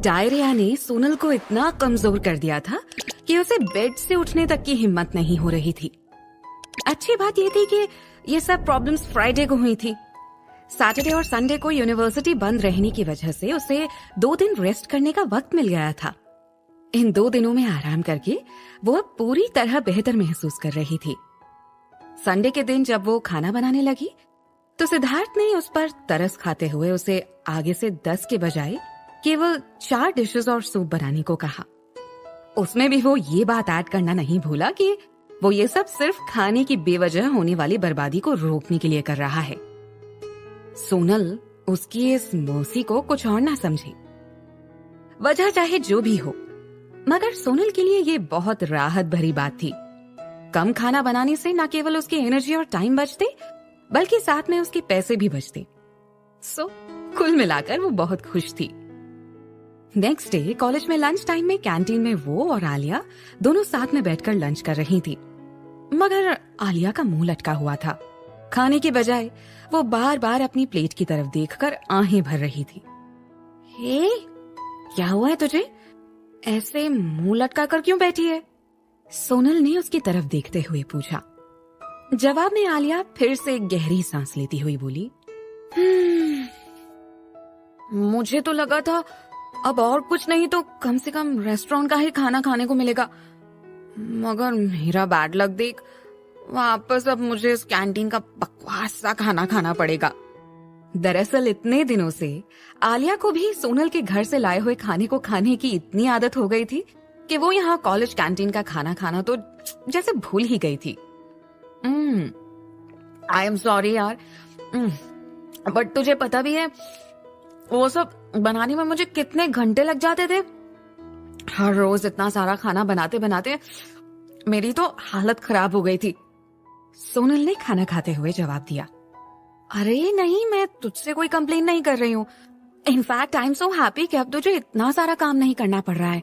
Diarrhoea ने सोनल को इतना कमजोर कर दिया था कि उसे बेड से उठने तक की हिम्मत नहीं हो रही थी। अच्छी बात ये थी कि ये सब प्रॉब्लम्स फ्राइडे को हुई थी। सैटरडे और संडे को यूनिवर्सिटी बंद रहने की वजह से उसे 2 दिन रेस्ट करने का वक्त मिल गया था। इन 2 दिनों में आराम करके वो अब पूरी तरह बेहतर महसूस कर रही थी। संडे के दिन जब वो खाना बनाने लगी तो सिद्धार्थ ने उस पर तरस खाते हुए उसे आगे से 10 के बजाय केवल 4 डिशेस और सूप बनाने को कहा। उसमें भी वो ये बात ऐड करना नहीं भूला कि वो ये सब सिर्फ खाने की बेवजह होने वाली बर्बादी को रोकने के लिए कर रहा है। सोनल उसकी इस मौसी को कुछ और ना समझी। वजह चाहे जो भी हो, मगर सोनल के लिए ये बहुत राहत भरी बात थी। कम खाना बनाने से न केवल उसकी एनर्जी और टाइम बचते, बल्कि साथ में उसके पैसे भी बचते। सो कुल मिलाकर वो बहुत खुश थी। नेक्स्ट डे कॉलेज में लंच टाइम में कैंटीन में वो और आलिया दोनों साथ में बैठकर लंच कर रही थी। मगर आलिया का मुंह लटका हुआ था। खाने के बजाय वो बार बार अपनी प्लेट की तरफ देखकर आहें भर रही थी। हे, क्या हुआ है तुझे? ऐसे मुंह लटका कर क्यों बैठी है? सोनल ने उसकी तरफ देखते हुए पूछा। जवाब में आलिया फिर से गहरी सांस लेती हुई बोली, मुझे तो लगा था अब और कुछ नहीं तो कम से कम रेस्टोरेंट का ही खाना खाने को मिलेगा, मगर मेरा बैड लक देख, वापस अब मुझे इस कैंटीन का बकवास सा खाना खाना पड़ेगा। दरअसल इतने दिनों से आलिया को भी सोनल के घर से लाए हुए खाने को खाने की इतनी आदत हो गई थी कि वो यहाँ कॉलेज कैंटीन का खाना खाना तो जैसे भूल ही गई थी। आई एम सॉरी यार, बट तुझे पता भी है वो सब बनाने में मुझे कितने घंटे लग जाते थे। हर रोज इतना सारा खाना बनाते बनाते मेरी तो हालत खराब हो गई थी। सोनल ने खाना खाते हुए जवाब दिया, अरे नहीं, मैं तुझसे कोई कंप्लेन नहीं कर रही हूँ। In fact I am so happy कि अब तुझे इतना सारा काम नहीं करना पड़ रहा है।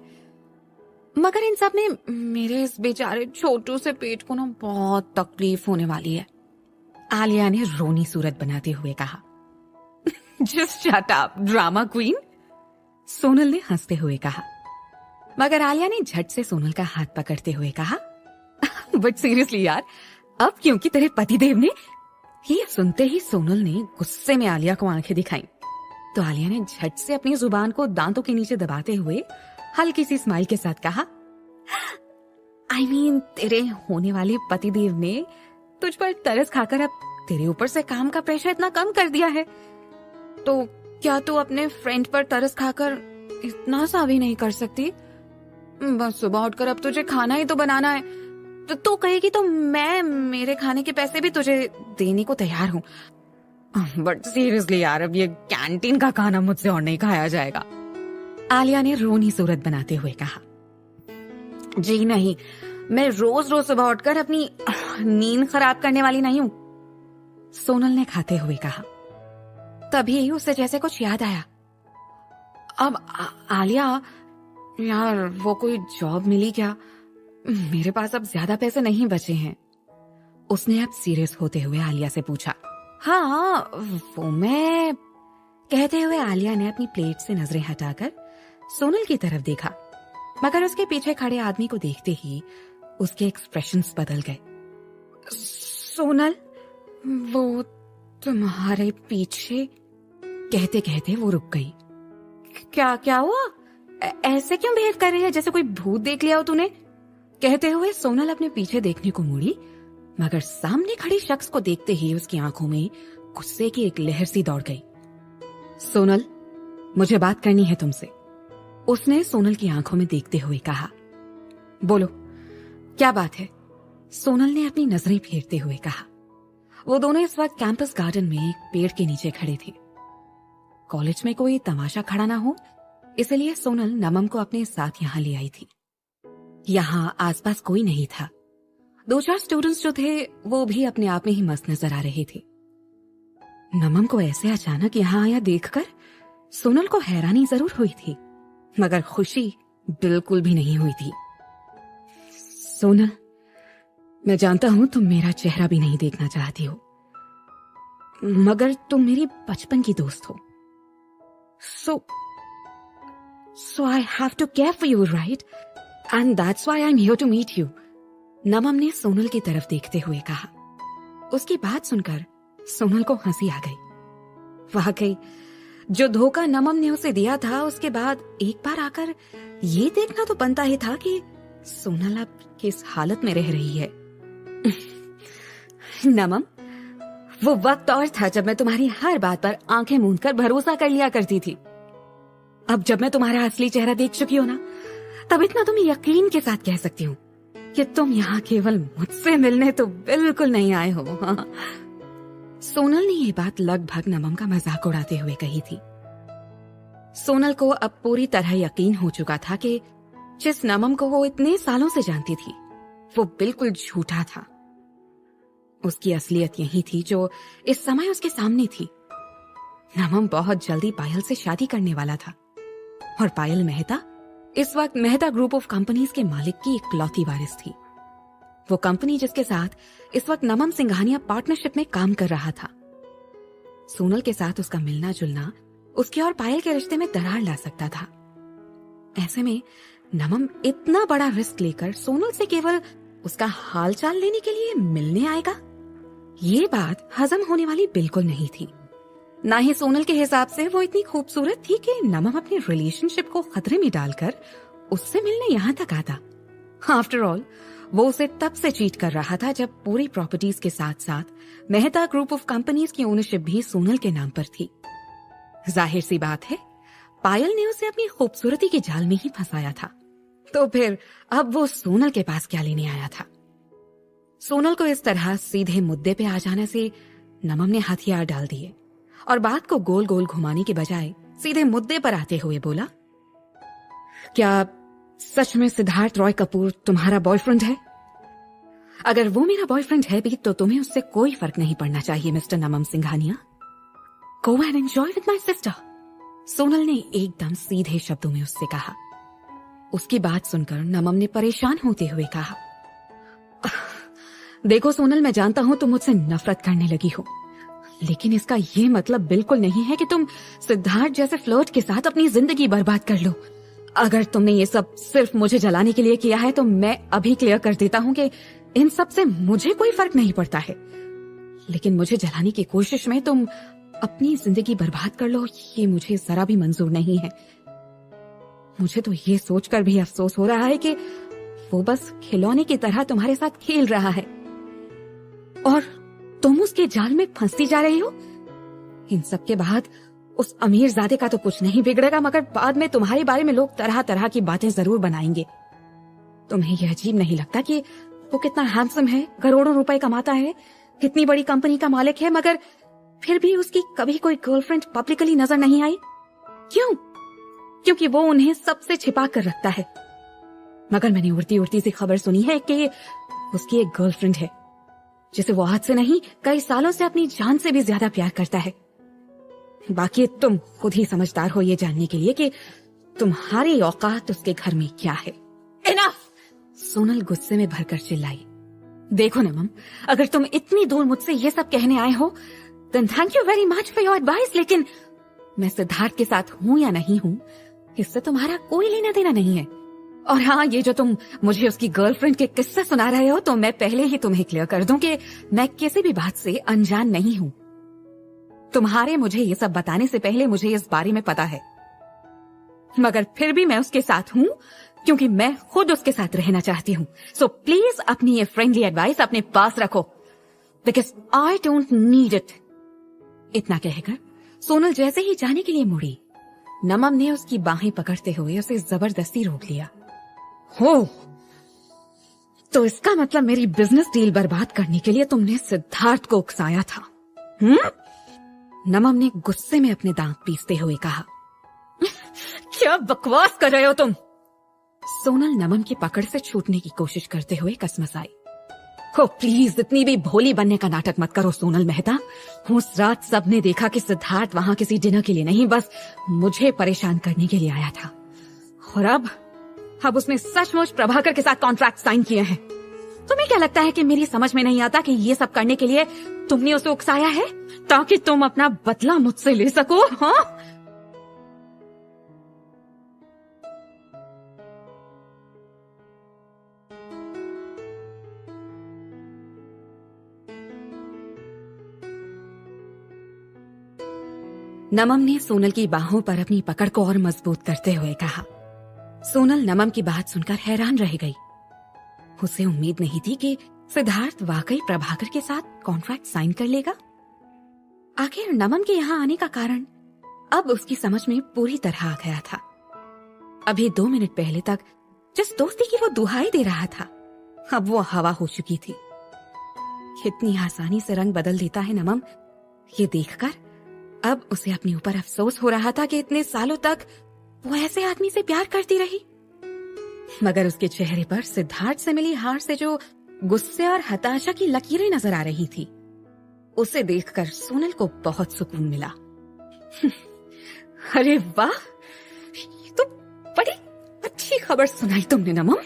मगर इन सब में मेरे इस बेचारे छोटू से पेट को ना बहुत तकलीफ होने वाली है, आलिया ने रोनी सूरत बनाते हुए कहा। Just shut up drama queen, Sonal ने हंसते हुए कहा। मगर आलिया ने झट से सोनल का हाथ पकड़ते हुए कहा, बट सीरियसली यार, अब क्योंकि तेरे पतिदेव ने। ये सुनते ही सोनल ने गुस्से में आलिया को आंखें दिखाई तो आलिया ने झट से अपनी जुबान को दांतों के नीचे दबाते हुए हल्की सी स्माइल के साथ कहा, आई मीन तेरे होने वाले पतिदेव ने तुझ पर तरस खाकर अब तेरे ऊपर से काम का प्रेशर इतना कम कर दिया है, तो क्या तू अपने फ्रेंड पर तरस खाकर इतना सा भी नहीं कर सकती? बस सुबह उठकर अब तुझे खाना ही तो बनाना है, तो तू कहेगी तो मैं मेरे खाने के पैसे भी तुझे देने को तैयार हूँ, बट सीरियसली यार, अब ये कैंटीन का खाना मुझसे और नहीं खाया जाएगा, आलिया ने रोनी सूरत बनाते हुए कहा। जी नहीं, मैं रोज रोज सुबह उठकर अपनी नींद खराब करने वाली नहीं हूँ, सोनल ने खाते हुए कहा। तभी उसे जैसे कुछ याद आया। अब आलिया यार, वो कोई जॉब मिली क्या? मेरे पास अब ज्यादा पैसे नहीं बचे हैं, उसने अब सीरियस होते हुए आलिया से पूछा। हाँ वो मैं, कहते हुए आलिया ने अपनी प्लेट से नजरें हटाकर सोनल की तरफ देखा, मगर उसके पीछे खड़े आदमी को देखते ही उसके एक्सप्रेशंस बदल गए। सोनल, वो तुम्हारे पीछे, कहते कहते वो रुक गई। क्या क्या हुआ? ऐसे क्यों बिहेव कर रही है जैसे कोई भूत देख लिया हो तूने? कहते हुए सोनल अपने पीछे देखने को मुड़ी, मगर सामने खड़े शख्स को देखते ही उसकी आंखों में गुस्से की एक लहर सी दौड़ गई। सोनल, मुझे बात करनी है तुमसे, उसने सोनल की आंखों में देखते हुए कहा। बोलो, क्या बात है? सोनल ने अपनी नजरें फेरते हुए कहा। वो दोनों इस वक्त कैंपस गार्डन में एक पेड़ के नीचे खड़े थे। कॉलेज में कोई तमाशा खड़ा ना हो, इसलिए सोनल नमम को अपने साथ यहाँ ले आई थी। यहाँ आसपास कोई नहीं था। 2-4 स्टूडेंट्स जो थे वो भी अपने आप में ही मस्त नजर आ रहे थे। नमम को ऐसे अचानक यहाँ आया देखकर सोनल को हैरानी जरूर हुई थी, मगर खुशी बिल्कुल भी नहीं हुई थी। सोनल, मैं जानता हूं तुम मेरा चेहरा भी नहीं देखना चाहती हो, मगर तुम मेरी बचपन की दोस्त हो। So I have to care for you, right? And that's why I'm here to meet you. नमम ने सोनल की तरफ देखते हुए कहा। उसकी बात सुनकर सोनल को हंसी आ गई। वाकई जो धोखा नमम ने उसे दिया था, उसके बाद एक बार आकर ये देखना तो बनता ही था कि सोनल अब किस हालत में रह रही है। नमम, वो वक्त और था जब मैं तुम्हारी हर बात पर आंखें मूंद कर भरोसा कर लिया करती थी। अब जब मैं तुम्हारा असली चेहरा देख चुकी हूं ना, तब इतना तुम यकीन के साथ कह सकती हूँ कि तुम यहाँ केवल मुझसे मिलने तो बिल्कुल नहीं आए हो। हाँ। सोनल ने ये बात लगभग नमम का मजाक उड़ाते हुए कही थी। सोनल को अब पूरी तरह यकीन हो चुका था कि जिस नमम को वो इतने सालों से जानती थी, वो बिल्कुल झूठा था। उसकी असलियत यही थी जो इस समय उसके सामने थी। नमम बहुत जल्दी पायल से शादी करने वाला था और पायल मेहता इस वक्त मेहता ग्रुप ऑफ कंपनीज के मालिक की इकलौती वारिस थी। वो कंपनी जिसके साथ इस वक्त नमम सिंघानिया पार्टनरशिप में काम कर रहा था। सोनल के साथ उसका मिलना जुलना उसके और पायल के रिश्ते में दरार ला सकता था। ऐसे में नमम इतना बड़ा रिस्क लेकर सोनल से केवल उसका हालचाल लेने के लिए मिलने आएगा, ये बात हजम होने वाली बिल्कुल नहीं थी। ना ही सोनल के हिसाब से वो इतनी खूबसूरत थी कि नमम अपने रिलेशनशिप को खतरे में डालकर उससे मिलने यहां तक आता। आफ्टर ऑल, वो उसे तब से चीट कर रहा था जब पूरी प्रॉपर्टीज के साथ साथ मेहता ग्रुप ऑफ कंपनीज की ओनरशिप भी सोनल के नाम पर थी। जाहिर सी बात है, पायल ने उसे अपनी खूबसूरती के जाल में ही फंसाया था, तो फिर अब वो सोनल के पास क्या लेने आया था। सोनल को इस तरह सीधे मुद्दे पे आ जाने से नमम ने हथियार डाल दिए और बात को गोल गोल घुमाने के बजाय सीधे मुद्दे पर आते हुए बोला, क्या सच में सिद्धार्थ रॉय कपूर तुम्हारा बॉयफ्रेंड है? अगर वो मेरा बॉयफ्रेंड है भी तो तुम्हें उससे कोई फर्क नहीं पड़ना चाहिए mister Namam Singhania. Go and enjoy with my sister, Sonal ने एकदम सीधे शब्दों में उससे कहा। उसकी बात सुनकर नमम ने परेशान होते हुए कहा, देखो सोनल, मैं जानता हूं तुम मुझसे नफरत करने लगी हो, लेकिन इसका ये मतलब बिल्कुल नहीं है कि तुम सिद्धार्थ जैसे फ्लर्ट के साथ अपनी जिंदगी बर्बाद कर लो। अगर तुमने ये सब सिर्फ मुझे जलाने के लिए किया है तो मैं अभी क्लियर कर देता हूं कि इन सब से मुझे कोई फर्क नहीं पड़ता है, लेकिन मुझे जलाने की कोशिश में तुम अपनी जिंदगी बर्बाद कर लो, ये मुझे जरा भी मंजूर नहीं है। मुझे तो ये सोचकर भी अफसोस हो रहा है कि वो बस खिलौने की तरह तुम्हारे साथ खेल रहा है और तुम उसके जाल में फंसती जा रही हो। इन सब के बाद उस अमीरजादे का तो कुछ नहीं बिगड़ेगा, मगर बाद में तुम्हारे बारे में लोग तरह तरह की बातें जरूर बनाएंगे। तुम्हें यह अजीब नहीं लगता कि वो कितना हैंडसम है, करोड़ों रुपए कमाता है, कितनी बड़ी कंपनी का मालिक है, मगर फिर भी उसकी कभी कोई गर्लफ्रेंड पब्लिकली नजर नहीं आई? क्यों? क्योंकि वो उन्हें सबसे छिपा कर रखता है। मगर मैंने उड़ती उड़ती सी खबर सुनी है कि उसकी एक गर्लफ्रेंड है जिसे वो आज से नहीं कई सालों से अपनी जान से भी ज्यादा प्यार करता है। बाकी तुम खुद ही समझदार हो ये जानने के लिए कि तुम्हारी औकात उसके घर में क्या है। इनफ! सोनल गुस्से में भरकर चिल्लाई। देखो नमम, अगर तुम इतनी दूर मुझसे ये सब कहने आए हो then thank you very much for your advice, लेकिन मैं सिद्धार्थ के साथ हूं या नहीं हूं इससे तुम्हारा कोई लेना देना नहीं है। और हाँ, ये जो तुम मुझे उसकी गर्लफ्रेंड के किस्से सुना रहे हो, तो मैं पहले ही तुम्हें क्लियर कर दूं कि मैं किसी भी बात से अनजान नहीं हूं। तुम्हारे मुझे ये सब बताने से पहले मुझे इस बारे में पता है, मगर फिर भी मैं उसके साथ हूं क्योंकि मैं खुद उसके साथ रहना चाहती हूं। सो प्लीज अपनी ये फ्रेंडली एडवाइस अपने पास रखो, because I don't need it. इतना कहकर सोनल जैसे ही जाने के लिए मुड़ी, नमम ने उसकी बाहें पकड़ते हुए उसे जबरदस्ती रोक लिया। हो, तो इसका मतलब मेरी बिजनेस डील बर्बाद करने के लिए तुमने सिद्धार्थ को उकसाया था? नमम ने गुस्से में अपने दांत पीसते हुए कहा। क्या बकवास कर रहे हो तुम? सोनल नमम की पकड़ से छूटने की कोशिश करते हुए कसमसाई। हो प्लीज, इतनी भी भोली बनने का नाटक मत करो सोनल मेहता। उस रात सबने देखा कि सिद्धार्थ वहां किसी डिनर के लिए नहीं, बस मुझे परेशान करने के लिए आया था। और अब उसने सचमुच प्रभाकर के साथ कॉन्ट्रैक्ट साइन किए हैं। तुम्हें क्या लगता है कि मेरी समझ में नहीं आता कि ये सब करने के लिए तुमने उसे उकसाया है ताकि तुम अपना बदला मुझसे ले सको? हाँ, नमम ने सोनल की बाहों पर अपनी पकड़ को और मजबूत करते हुए कहा। सोनल नमम की बात सुनकर हैरान रह गई। उसे उम्मीद नहीं थी कि सिद्धार्थ वाकई प्रभाकर के साथ कॉन्ट्रैक्ट साइन कर लेगा। आखिर नमम के यहाँ आने का कारण अब उसकी समझ में पूरी तरह आ गया था। अभी 2 मिनट पहले तक जिस दोस्ती की वो दुहाई दे रहा था, अब वो हवा हो चुकी थी। कितनी आसानी से रंग बदल देता है नमम, ये देखकर अब उसे अपने ऊपर अफसोस हो रहा था कि इतने सालों तक वो ऐसे आदमी से प्यार करती रही। मगर उसके चेहरे पर सिद्धार्थ से मिली हार से जो गुस्से और हताशा की लकीरें नजर आ रही थी, उसे देखकर सोनल को बहुत सुकून मिला। अरे वाह, ये तो बड़ी अच्छी खबर सुनाई तुमने नमम।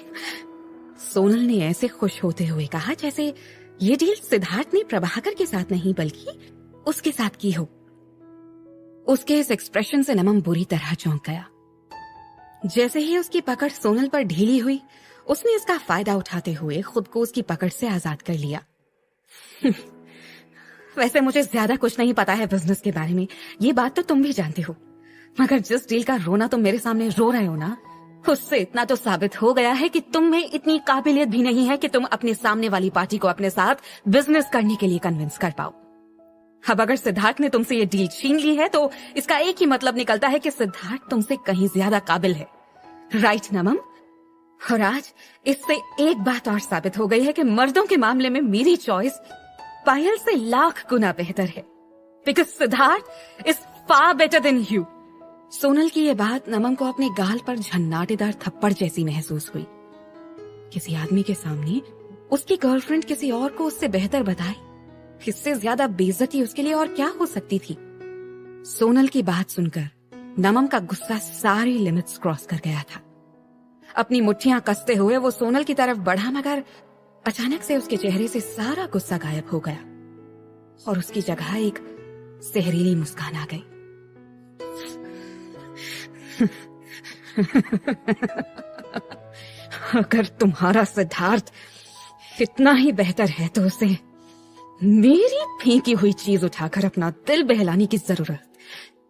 सोनल ने ऐसे खुश होते हुए कहा जैसे ये डील सिद्धार्थ ने प्रभाकर के साथ नहीं बल्कि उसके साथ की हो। उसके इस एक्सप्रेशन से नमम बुरी तरह चौंक गया। जैसे ही उसकी पकड़ सोनल पर ढीली हुई, उसने इसका फायदा उठाते हुए खुद को उसकी पकड़ से आजाद कर लिया। वैसे मुझे ज्यादा कुछ नहीं पता है बिजनेस के बारे में, ये बात तो तुम भी जानते हो। मगर जिस डील का रोना तुम मेरे सामने रो रहे हो ना, उससे इतना तो साबित हो गया है कि तुम में इतनी काबिलियत भी नहीं है कि तुम अपने सामने वाली पार्टी को अपने साथ बिजनेस करने के लिए कन्विंस कर पाओ। अब अगर सिद्धार्थ ने तुमसे ये डील छीन ली है तो इसका एक ही मतलब निकलता है कि सिद्धार्थ तुमसे कहीं ज्यादा काबिल है। राइट नमम? और आज इससे एक बात और साबित हो गई है कि मर्दों के मामले में मेरी चॉइस पायल से लाख गुना बेहतर है, because Siddharth is far better than you. Sonal की यह बात नमम को अपने गाल पर झन्नाटेदार थप्पड़ जैसी महसूस हुई। किसी आदमी के सामने उसकी गर्लफ्रेंड किसी और को उससे बेहतर बताए, इससे ज्यादा बेइज्जती उसके लिए और क्या हो सकती थी। सोनल की बात सुनकर नमम का गुस्सा सारी लिमिट्स क्रॉस कर गया था। अपनी मुट्ठियां कसते हुए वो सोनल की तरफ बढ़ा, मगर अचानक से उसके चेहरे से सारा गुस्सा गायब हो गया और उसकी जगह एक जहरीली मुस्कान आ गई। अगर तुम्हारा सिद्धार्थ इतना ही बेहतर है तो उसे मेरी फेंकी हुई चीज उठाकर अपना दिल बहलाने की जरूरत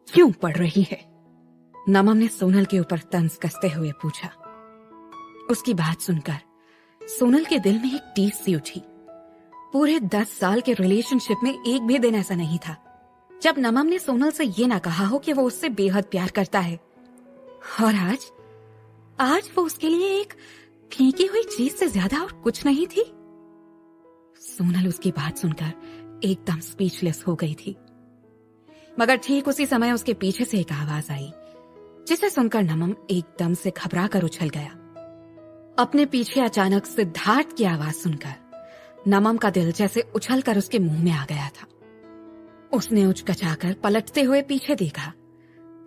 क्यों पड़ रही है? नमम ने सोनल के ऊपर तंज कसते हुए पूछा। उसकी बात सुनकर सोनल के दिल में एक टीस सी उठी। पूरे 10 साल के रिलेशनशिप में एक भी दिन ऐसा नहीं था जब नमम ने सोनल से ये ना कहा हो कि वो उससे बेहद प्यार करता है, और आज वो उसके लिए एक फेंकी हुई चीज से ज्यादा और कुछ नहीं थी। सोनल उसकी बात सुनकर एकदम स्पीचलेस हो गई थी। मगर ठीक उसी समय उसके पीछे से एक आवाज आई, जिसे सुनकर नमम एकदम से घबरा कर उछल गया। अपने पीछे अचानक सिद्धार्थ की आवाज सुनकर नमम का दिल जैसे उछलकर उसके मुंह में आ गया था। उसने उचकचाकर पलटते हुए पीछे देखा,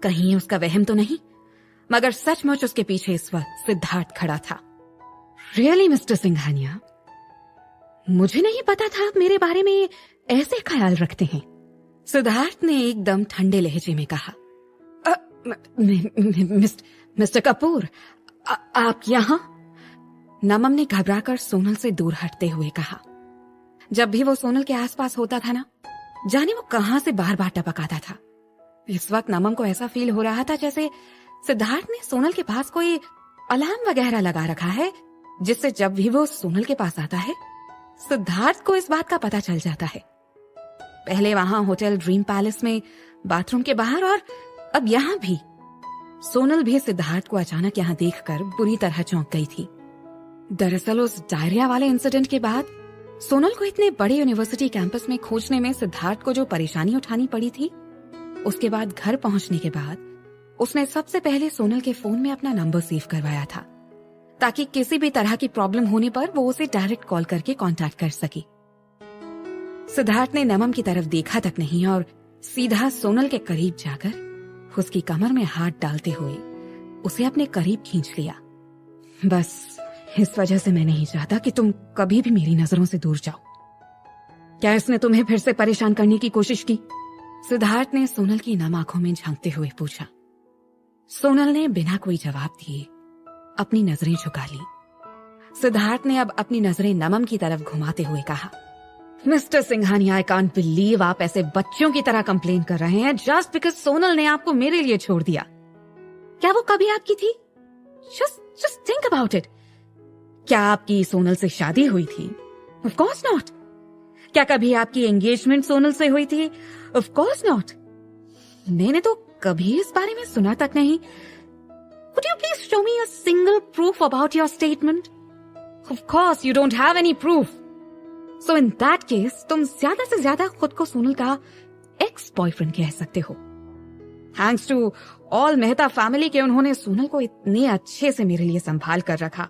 कहीं उसका वहम तो नहीं, मगर सचमुच उसके पीछे इस वक्त सिद्धार्थ खड़ा था। रियली मिस्टर सिंघानिया, मुझे नहीं पता था आप मेरे बारे में ऐसे ख्याल रखते हैं, सिद्धार्थ ने एकदम ठंडे लहजे में कहा। मिस्टर कपूर, आप यहाँ? नमम ने घबराकर सोनल से दूर हटते हुए कहा। जब भी वो सोनल के आसपास होता था ना, जाने वो कहां से बार बार टपक आता था। इस वक्त नमम को ऐसा फील हो रहा था जैसे सिद्धार्थ ने सोनल के पास कोई अलार्म वगैरह लगा रखा है, जिससे जब भी वो सोनल के पास आता है, सिद्धार्थ को इस बात का पता चल जाता है। पहले वहां होटल ड्रीम पैलेस में बाथरूम के बाहर, और अब यहाँ भी। सोनल भी सिद्धार्थ को अचानक यहाँ देखकर बुरी तरह चौंक गई थी। दरअसल उस डायरिया वाले इंसिडेंट के बाद सोनल को इतने बड़े यूनिवर्सिटी कैंपस में खोजने में सिद्धार्थ को जो परेशानी उठानी पड़ी थी, उसके बाद घर पहुंचने के बाद उसने सबसे पहले सोनल के फोन में अपना नंबर सेव करवाया था, ताकि किसी भी तरह की प्रॉब्लम होने पर वो उसे डायरेक्ट कॉल करके कांटेक्ट कर सके। सिद्धार्थ ने नमम की तरफ देखा तक नहीं और सीधा सोनल के करीब जाकर उसकी कमर में हाथ डालते हुए उसे अपने करीब खींच लिया। बस इस वजह से मैं नहीं चाहता कि तुम कभी भी मेरी नजरों से दूर जाओ। क्या इसने तुम्हें फिर से परेशान करने की कोशिश की? सिद्धार्थ ने सोनल की नम आंखों में झांकते हुए पूछा। सोनल ने बिना कोई जवाब दिए अपनी नजरें झुका ली। सिद्धार्थ ने अब अपनी नजरें नमम की तरफ घुमाते हुए कहा, mister Singhania, I can't believe आप ऐसे बच्चों की तरह कंप्लेन कर रहे हैं जस्ट बिकॉज सोनल ने आपको मेरे लिए छोड़ दिया। क्या वो कभी आपकी थी? Just think about it. क्या आपकी सोनल से शादी हुई थी? Of course not. क्या कभी आपकी एंगेजमेंट सोनल से हुई थी? Of course not. मैंने तो कभी इस बारे में सुना तक नहीं। Could you please show me a single proof about your statement? Of course, you don't have any proof. So in that case, तुम ज्यादा से ज्यादा खुद को सोनल का एक्स बॉयफ्रेंड कह सकते हो। Thanks to all Mehta family के उन्होंने सोनल को इतने अच्छे से मेरे लिए संभाल कर रखा,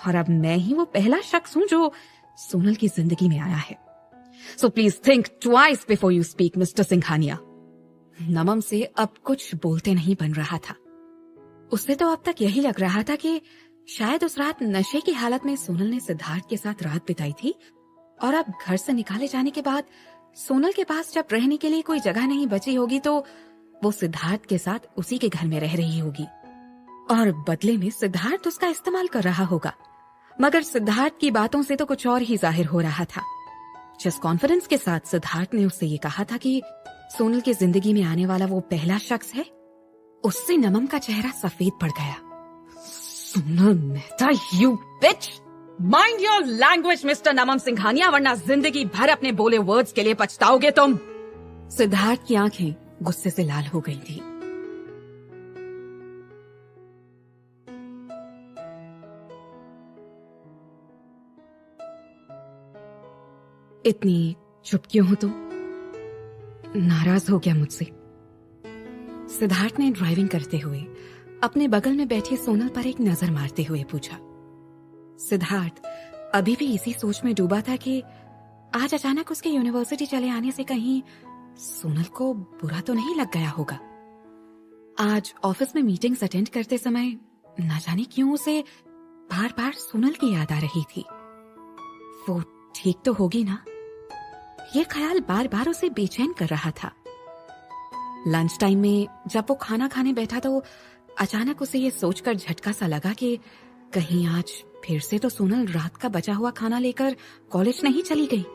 और अब मैं ही वो पहला शख्स हूं जो सोनल की जिंदगी में आया है। So please think twice before you speak, Mr. Singhania. नमम से अब कुछ बोलते नहीं बन रहा था। उससे तो अब तक यही लग रहा था कि शायद उस रात नशे की हालत में सोनल ने सिद्धार्थ के साथ रात बिताई थी, और अब घर से निकाले जाने के बाद सोनल के पास जब रहने के लिए कोई जगह नहीं बची होगी तो वो सिद्धार्थ के साथ उसी के घर में रह रही होगी, और बदले में सिद्धार्थ उसका इस्तेमाल कर रहा होगा। मगर सिद्धार्थ की बातों से तो कुछ और ही जाहिर हो रहा था। जिस कॉन्फिडेंस के साथ सिद्धार्थ ने उससे ये कहा था कि सोनल की जिंदगी में आने वाला वो पहला शख्स है, उससे नमम का चेहरा सफेद पड़ गया। Sonal Mehta, you bitch! Mind your language mister Namam Singhania, वरना जिंदगी भर अपने बोले वर्ड्स के लिए पछताओगे तुम। सिद्धार्थ की आंखें गुस्से से लाल हो गई थी। इतनी चुप क्यों हो तुम? नाराज हो गया मुझसे? सिद्धार्थ ने ड्राइविंग करते हुए अपने बगल में बैठी सोनल पर एक नजर मारते हुए पूछा। सिद्धार्थ अभी भी इसी सोच में डूबा था कि आज अचानक उसके यूनिवर्सिटी चले आने से कहीं सोनल को बुरा तो नहीं लग गया होगा। आज ऑफिस में मीटिंग्स अटेंड करते समय न जाने क्यों उसे बार बार सोनल की याद आ रही थी। वो ठीक तो होगी ना? ये ख्याल बार बार उसे बेचैन कर रहा था। लंच टाइम में जब वो खाना खाने बैठा तो अचानक उसे ये सोचकर झटका सा लगा कि कहीं आज फिर से तो सोनल रात का बचा हुआ खाना लेकर कॉलेज नहीं चली गई।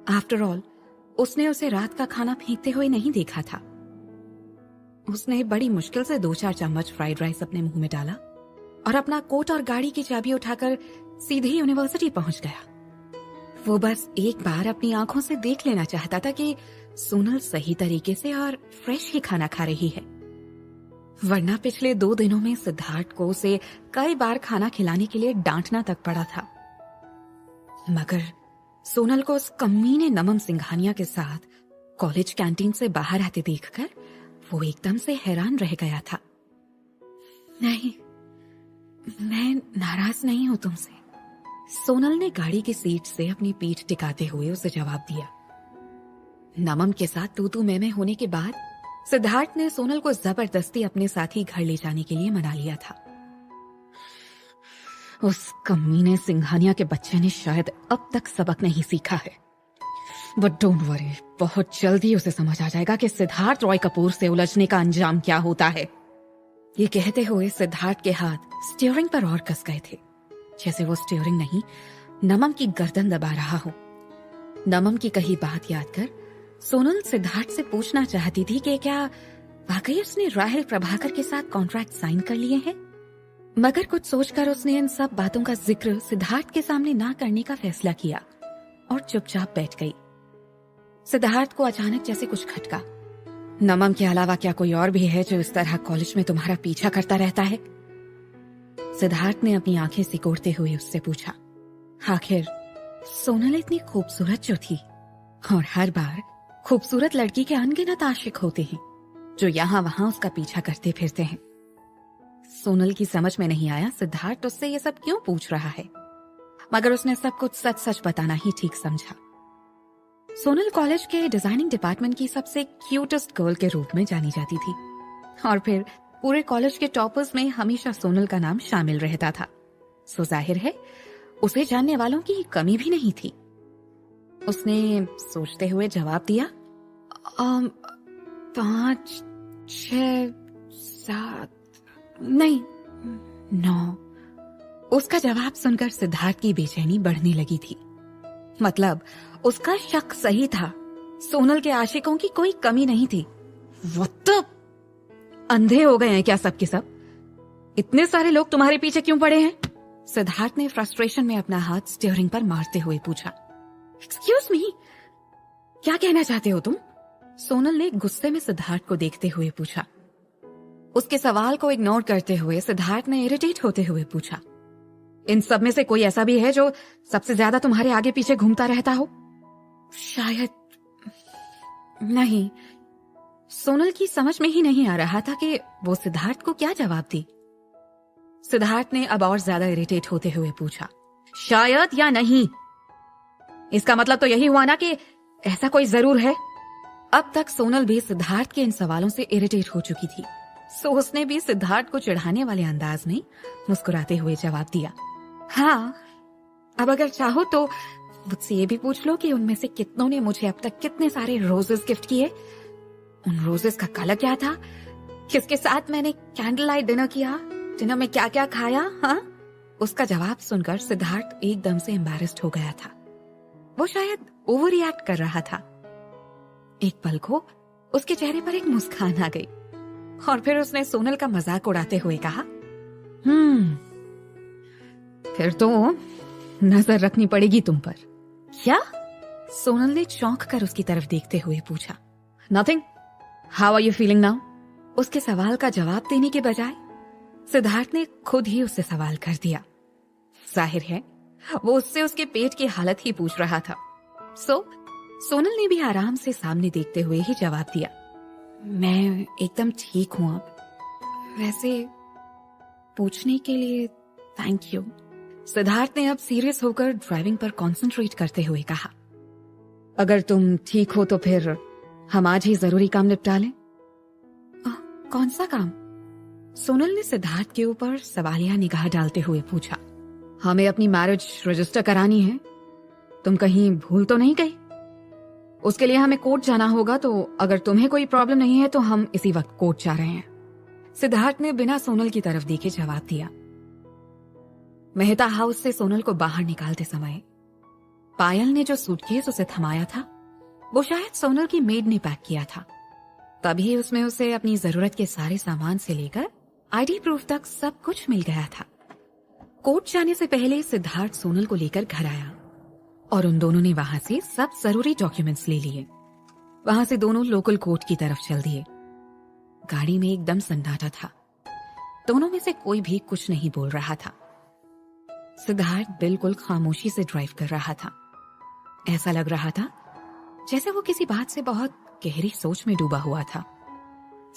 आफ्टर ऑल उसने उसे रात का खाना फेंकते हुए नहीं देखा था। उसने बड़ी मुश्किल से 2-4 चम्मच फ्राइड राइस अपने मुंह में डाला और अपना कोट और गाड़ी की चाबी उठाकर सीधे यूनिवर्सिटी पहुंच गया। वो बस एक बार अपनी आंखों से देख लेना चाहता था कि सोनल सही तरीके से और फ्रेश ही खाना खा रही है, वरना पिछले 2 दिनों में सिद्धार्थ को उसे कई बार खाना खिलाने के लिए डांटना तक पड़ा था। मगर सोनल को उस कमीने नमम सिंघानिया के साथ कॉलेज कैंटीन से बाहर आते देखकर वो एकदम से हैरान रह गया था। नहीं, मैं नाराज नहीं हूं तुमसे, सोनल ने गाड़ी की सीट से अपनी पीठ टिकाते हुए उसे जवाब दिया। नमम के साथ तू मैं होने के बाद सिद्धार्थ ने सोनल को जबरदस्ती अपने साथ ही घर ले जाने के लिए मना लिया था। उस कमीने सिंघानिया के बच्चे ने शायद अब तक सबक नहीं सीखा है, बट डोंट वरी, बहुत जल्दी उसे समझ आ जाएगा कि सिद्धार्थ रॉय कपूर से उलझने का अंजाम क्या होता है। ये कहते हुए सिद्धार्थ के हाथ स्टीयरिंग पर और कस गए थे, जैसे वो स्टीयरिंग नहीं नमम की गर्दन दबा रहा हो। नमम की कही बात याद कर सोनल सिद्धार्थ से पूछना चाहती थी कि क्या वाकई उसने राहिल प्रभाकर के साथ कॉन्ट्रैक्ट साइन कर लिए हैं, मगर कुछ सोचकर उसने इन सब बातों का जिक्र सिद्धार्थ के सामने ना करने का फैसला किया और चुपचाप बैठ गई। सिद्धार्थ को अचानक जैसे कुछ खटका। नमम के अलावा क्या कोई और भी है जो इस तरह कॉलेज में तुम्हारा पीछा करता रहता है? सिद्धार्थ ने अपनी आंखें सिकोड़ते हुए उससे पूछा। आखिर सोनल इतनी खूबसूरत जो थी, और हर बार खूबसूरत लड़की के अनगिनत आशिक होते हैं जो यहाँ वहां उसका पीछा करते फिरते हैं। सोनल की समझ में नहीं आया सिद्धार्थ उससे ये सब क्यों पूछ रहा है, मगर उसने सब कुछ सच सच बताना ही ठीक समझा। सोनल कॉलेज के डिजाइनिंग डिपार्टमेंट की सबसे क्यूटेस्ट गर्ल के रूप में जानी जाती थी, और फिर पूरे कॉलेज के टॉपर्स में हमेशा सोनल का नाम शामिल रहता था। सो जाहिर है उसे जानने वालों की कमी भी नहीं थी। उसने सोचते हुए जवाब दिया, 5, 6, 7 नहीं 9। उसका जवाब सुनकर सिद्धार्थ की बेचैनी बढ़ने लगी थी। मतलब उसका शक सही था, सोनल के आशिकों की कोई कमी नहीं थी। What the? अंधे हो गए हैं क्या सब के सब? इतने सारे लोग तुम्हारे पीछे क्यों पड़े हैं? सिद्धार्थ ने फ्रस्ट्रेशन में अपना हाथ स्टीयरिंग पर मारते हुए पूछा। एक्सक्यूज मी, क्या कहना चाहते हो तुम? सोनल ने गुस्से में सिद्धार्थ को देखते हुए पूछा। उसके सवाल को इग्नोर करते हुए सिद्धार्थ ने इरिटेट होते हुए पूछा, इन सब में से कोई ऐसा भी है जो सबसे ज्यादा तुम्हारे आगे पीछे घूमता रहता हो? शायद नहीं। सोनल की समझ में ही नहीं आ रहा था कि वो सिद्धार्थ को क्या जवाब दी। सिद्धार्थ ने अब और ज्यादा इरिटेट होते हुए पूछा, शायद या नहीं? इसका मतलब तो यही हुआ ना कि ऐसा कोई जरूर है। अब तक सोनल भी सिद्धार्थ के इन सवालों से इरिटेट हो चुकी थी, सो उसने भी सिद्धार्थ को चिढ़ाने वाले अंदाज में मुस्कुराते हुए जवाब दिया, हाँ, अब अगर चाहो तो मुझसे ये भी पूछ लो कि उनमें से कितनों ने मुझे अब तक कितने सारे रोजेस गिफ्ट किए, उन रोजेस का कलर क्या था, किसके साथ मैंने कैंडल लाइट डिनर किया, डिनर में क्या क्या खाया। हाँ, उसका जवाब सुनकर सिद्धार्थ एकदम से एम्बैरेस्ड हो गया था। वो शायद ओवर रिएक्ट कर रहा था। एक पल को उसके चेहरे पर एक मुस्कान आ गई और फिर उसने सोनल का मजाक उड़ाते हुए कहा, फिर तो नजर रखनी पड़ेगी तुम पर। क्या? सोनल ने चौंक कर उसकी तरफ देखते हुए पूछा। Nothing, how are you feeling now? उसके सवाल का जवाब देने के बजाय सिद्धार्थ ने खुद ही उससे सवाल कर दिया। जाहिर है वो उससे उसके पेट की हालत ही पूछ रहा था। सोनल ने भी आराम से सामने देखते हुए ही जवाब दिया, मैं एकदम ठीक हूं अब। वैसे पूछने के लिए थैंक यू। सिद्धार्थ ने अब सीरियस होकर ड्राइविंग पर कंसंट्रेट करते हुए कहा, अगर तुम ठीक हो तो फिर हम आज ही जरूरी काम निपटा लें। कौन सा काम? सोनल ने सिद्धार्थ के ऊपर सवालिया निगाह डालते हुए पूछा। हमें अपनी मैरिज रजिस्टर करानी है, तुम कहीं भूल तो नहीं गई? उसके लिए हमें कोर्ट जाना होगा, तो अगर तुम्हें कोई प्रॉब्लम नहीं है तो हम इसी वक्त कोर्ट जा रहे हैं। सिद्धार्थ ने बिना सोनल की तरफ देखे जवाब दिया। मेहता हाउस से सोनल को बाहर निकालते समय पायल ने जो सूटकेस उसे थमाया था वो शायद सोनल की मेड ने पैक किया था। तभी उसमें उसे अपनी जरूरत के सारे सामान से लेकर आईडी प्रूफ तक सब कुछ मिल गया था। कोर्ट जाने से पहले सिद्धार्थ सोनल को लेकर घर आया और उन दोनों ने वहां से सब जरूरी डॉक्यूमेंट्स ले लिए। वहां से दोनों लोकल कोर्ट की तरफ चल दिए। गाड़ी में एकदम सन्नाटा था, दोनों में से कोई भी कुछ नहीं बोल रहा था। सिद्धार्थ बिल्कुल खामोशी से ड्राइव कर रहा था। ऐसा लग रहा था जैसे वो किसी बात से बहुत गहरी सोच में डूबा हुआ था।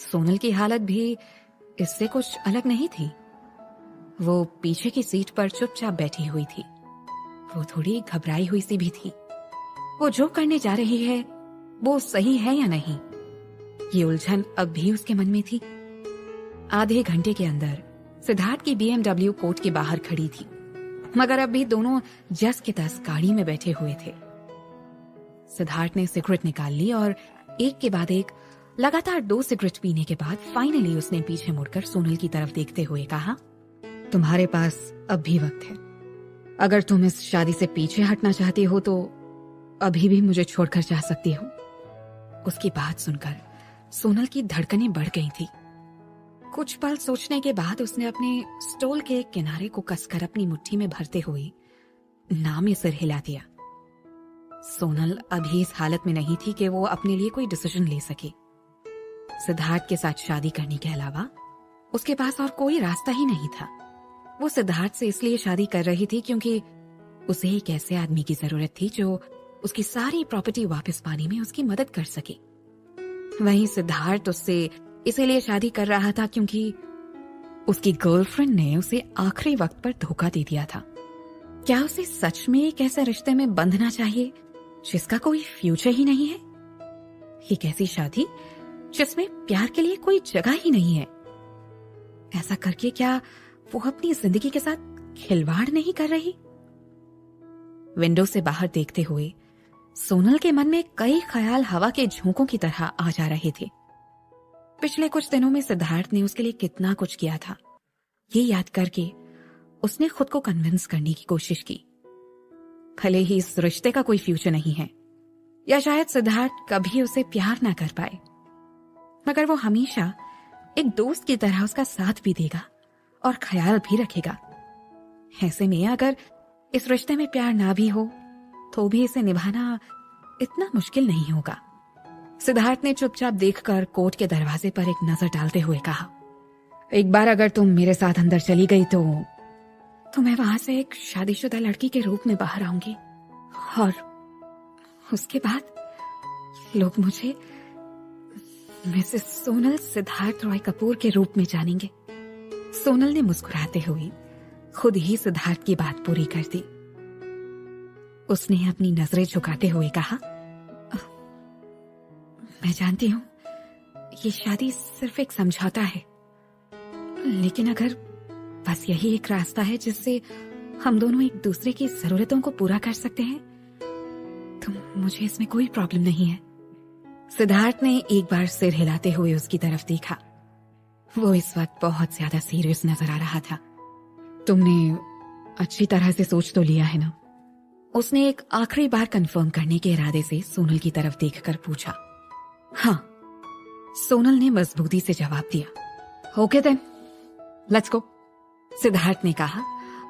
सोनल की हालत भी इससे कुछ अलग नहीं थी। वो पीछे की सीट पर चुपचाप बैठी हुई थी। वो थोड़ी घबराई हुई सी भी थी। वो जो करने जा रही है वो सही है या नहीं, ये उलझन अब भी उसके मन में थी। आधे घंटे के अंदर सिद्धार्थ की BMW कोर्ट के बाहर खड़ी थी, मगर अब भी दोनों जस के तस गाड़ी में बैठे हुए थे। सिद्धार्थ ने सिगरेट निकाल ली और एक के बाद एक लगातार 2 सिगरेट पीने के बाद फाइनली उसने पीछे मुड़कर सोनल की तरफ देखते हुए कहा, तुम्हारे पास अब भी वक्त है। अगर तुम इस शादी से पीछे हटना चाहती हो तो अभी भी मुझे छोड़कर जा सकती हो। उसकी बात सुनकर सोनल की धड़कनें बढ़ गई थी। कुछ पल सोचने के बाद उसने अपने स्टोल के किनारे को कसकर अपनी मुट्ठी में भरते हुए ना में सिर हिला दिया। सोनल अभी इस हालत में नहीं थी कि वो अपने लिए कोई डिसीजन ले सके। सिद्धार्थ के साथ शादी करने के अलावा उसके पास और कोई रास्ता ही नहीं था। वो सिद्धार्थ से इसलिए शादी कर रही थी क्योंकि उसे एक ऐसे आदमी की जरूरत थी जो उसकी सारी प्रॉपर्टी वापस पाने में उसकी मदद कर सके। वहीं सिद्धार्थ उससे इसीलिए शादी कर रहा था क्योंकि उसकी गर्लफ्रेंड ने उसे आखिरी वक्त पर धोखा दे दिया था। क्या उसे सच में एक ऐसे रिश्ते में बंधना चाहिए जिसका कोई फ्यूचर ही नहीं है? एक ऐसी शादी जिसमें प्यार के लिए कोई जगह ही नहीं है। ऐसा करके क्या वो अपनी जिंदगी के साथ खिलवाड़ नहीं कर रही? विंडो से बाहर देखते हुए सोनल के मन में कई ख्याल हवा के झोंकों की तरह आ जा रहे थे। पिछले कुछ दिनों में सिद्धार्थ ने उसके लिए कितना कुछ किया था, ये याद करके उसने खुद को कन्विंस करने की कोशिश की। भले ही इस रिश्ते का कोई फ्यूचर नहीं है, या शायद सिद्धार्थ कभी उसे प्यार ना कर पाए, मगर वो हमेशा एक दोस्त की तरह उसका साथ भी देगा और ख्याल भी रखेगा। ऐसे में अगर इस रिश्ते में प्यार ना भी हो तो भी इसे निभाना इतना मुश्किल नहीं होगा। सिद्धार्थ ने चुपचाप देखकर कोर्ट के दरवाजे पर एक नजर डालते हुए कहा, एक बार अगर तुम मेरे साथ अंदर चली गई तो मैं वहां से एक शादीशुदा लड़की के रूप में बाहर आऊंगी और उसके बाद लोग मुझे मिसेस सोनल सिद्धार्थ रॉय कपूर के रूप में जानेंगे। सोनल ने मुस्कुराते हुए खुद ही सिद्धार्थ की बात पूरी कर दी। उसने अपनी नजरें झुकाते हुए कहा, मैं जानती हूं ये शादी सिर्फ एक समझौता है, लेकिन अगर बस यही एक रास्ता है जिससे हम दोनों एक दूसरे की जरूरतों को पूरा कर सकते हैं तो मुझे इसमें कोई प्रॉब्लम नहीं है। सिद्धार्थ ने एक बार सिर हिलाते हुए उसकी तरफ देखा। वो इस वक्त बहुत ज्यादा सीरियस नजर आ रहा था। तुमने अच्छी तरह से सोच तो लिया है ना? उसने एक आखिरी बार कंफर्म करने के इरादे से सोनल की तरफ देखकर पूछा। हाँ, सोनल ने मजबूती से जवाब दिया। Okay then, let's go, Siddharth ने कहा,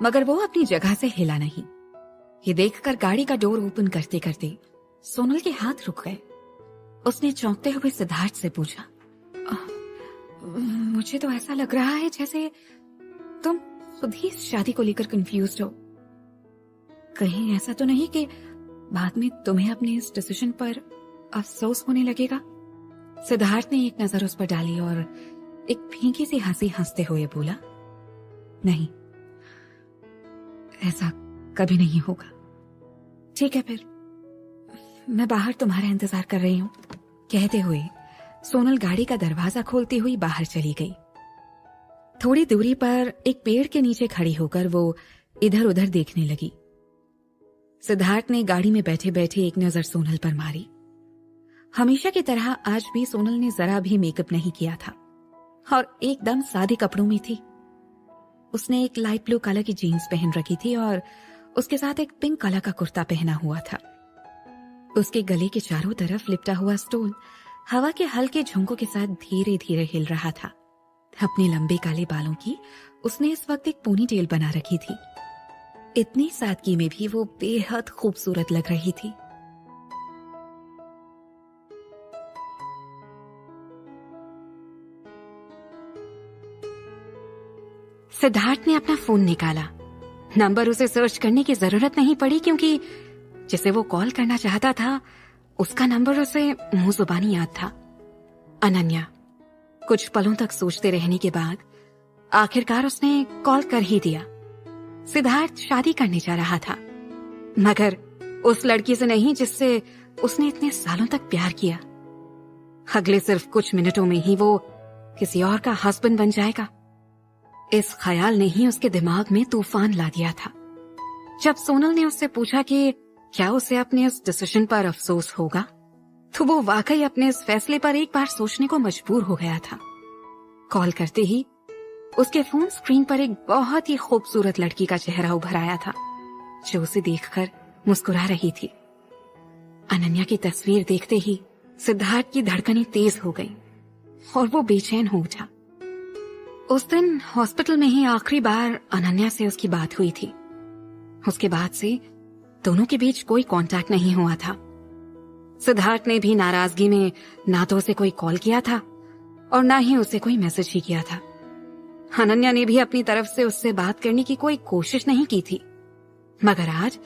मगर वो अपनी जगह से हिला नहीं। ये देखकर गाड़ी का डोर ओपन करते करते सोनल के हाथ रुक गए। उसने चौंकते हुए सिद्धार्थ से पूछा, मुझे तो ऐसा लग रहा है जैसे तुम खुद ही इस शादी को लेकर कंफ्यूज्ड हो। कहीं ऐसा तो नहीं कि बाद में तुम्हें अपने इस डिसीजन पर अफसोस होने लगेगा? सिद्धार्थ ने एक नजर उस पर डाली और एक फीकी सी हंसी हंसते हुए बोला, नहीं, ऐसा कभी नहीं होगा। ठीक है, फिर मैं बाहर तुम्हारा इंतजार कर रही हूं, कहते हुए सोनल गाड़ी का दरवाजा खोलती हुई बाहर चली गई। थोड़ी दूरी पर एक पेड़ के नीचे खड़ी होकर वो इधर उधर देखने लगी। सिद्धार्थ ने गाड़ी में बैठे बैठे एक नजर सोनल पर मारी। हमेशा की तरह आज भी सोनल ने जरा भी मेकअप नहीं किया था और एकदम सादे कपड़ों में थी। उसने एक लाइट ब्लू कलर की जीन्स पहन रखी थी और उसके साथ एक पिंक कलर का कुर्ता पहना हुआ था। उसके गले के चारों तरफ लिपटा हुआ स्टोल हवा के हल्के झोंकों के साथ धीरे धीरे हिल रहा था। अपने लंबे काले बालों की उसने इस वक्त एक पोनी टेल बना रखी थी। इतनी सादगी में भी वो बेहद खूबसूरत लग रही थी। सिद्धार्थ ने अपना फोन निकाला। नंबर उसे सर्च करने की जरूरत नहीं पड़ी क्योंकि जिसे वो कॉल करना चाहता था उसका नंबर उसे मुंह जुबानी याद था, अनन्या। कुछ पलों तक सोचते रहने के बाद आखिरकार उसने कॉल कर ही दिया। सिद्धार्थ शादी करने जा रहा था, मगर उस लड़की से नहीं जिससे उसने इतने सालों तक प्यार किया। अगले सिर्फ कुछ मिनटों में ही वो किसी और का हस्बैंड बन जाएगा। इस ख्याल ने ही उसके दिमाग में तूफान ला दिया था। जब सोनल ने उससे पूछा कि क्या उसे अपने इस डिसीजन पर अफसोस होगा, तो वो वाकई अपने इस फैसले पर एक बार सोचने को मजबूर हो गया था। कॉल करते ही उसके फोन स्क्रीन पर एक बहुत ही खूबसूरत लड़की का चेहरा उभर आया था जो उसे देखकर मुस्कुरा रही थी। अनन्या की तस्वीर देखते ही सिद्धार्थ की धड़कनें तेज हो गईं और वो बेचैन हो उठा। उस दिन हॉस्पिटल में ही आखिरी बार अनन्या से उसकी बात हुई थी। उसके बाद से दोनों के बीच कोई कांटेक्ट नहीं हुआ था। सिद्धार्थ ने भी नाराजगी में ना तो उसे कोई कॉल किया था और ना ही उसे कोई मैसेज ही किया था। अनन्या ने भी अपनी तरफ से उससे बात करने की कोई कोशिश नहीं की थी। मगर आज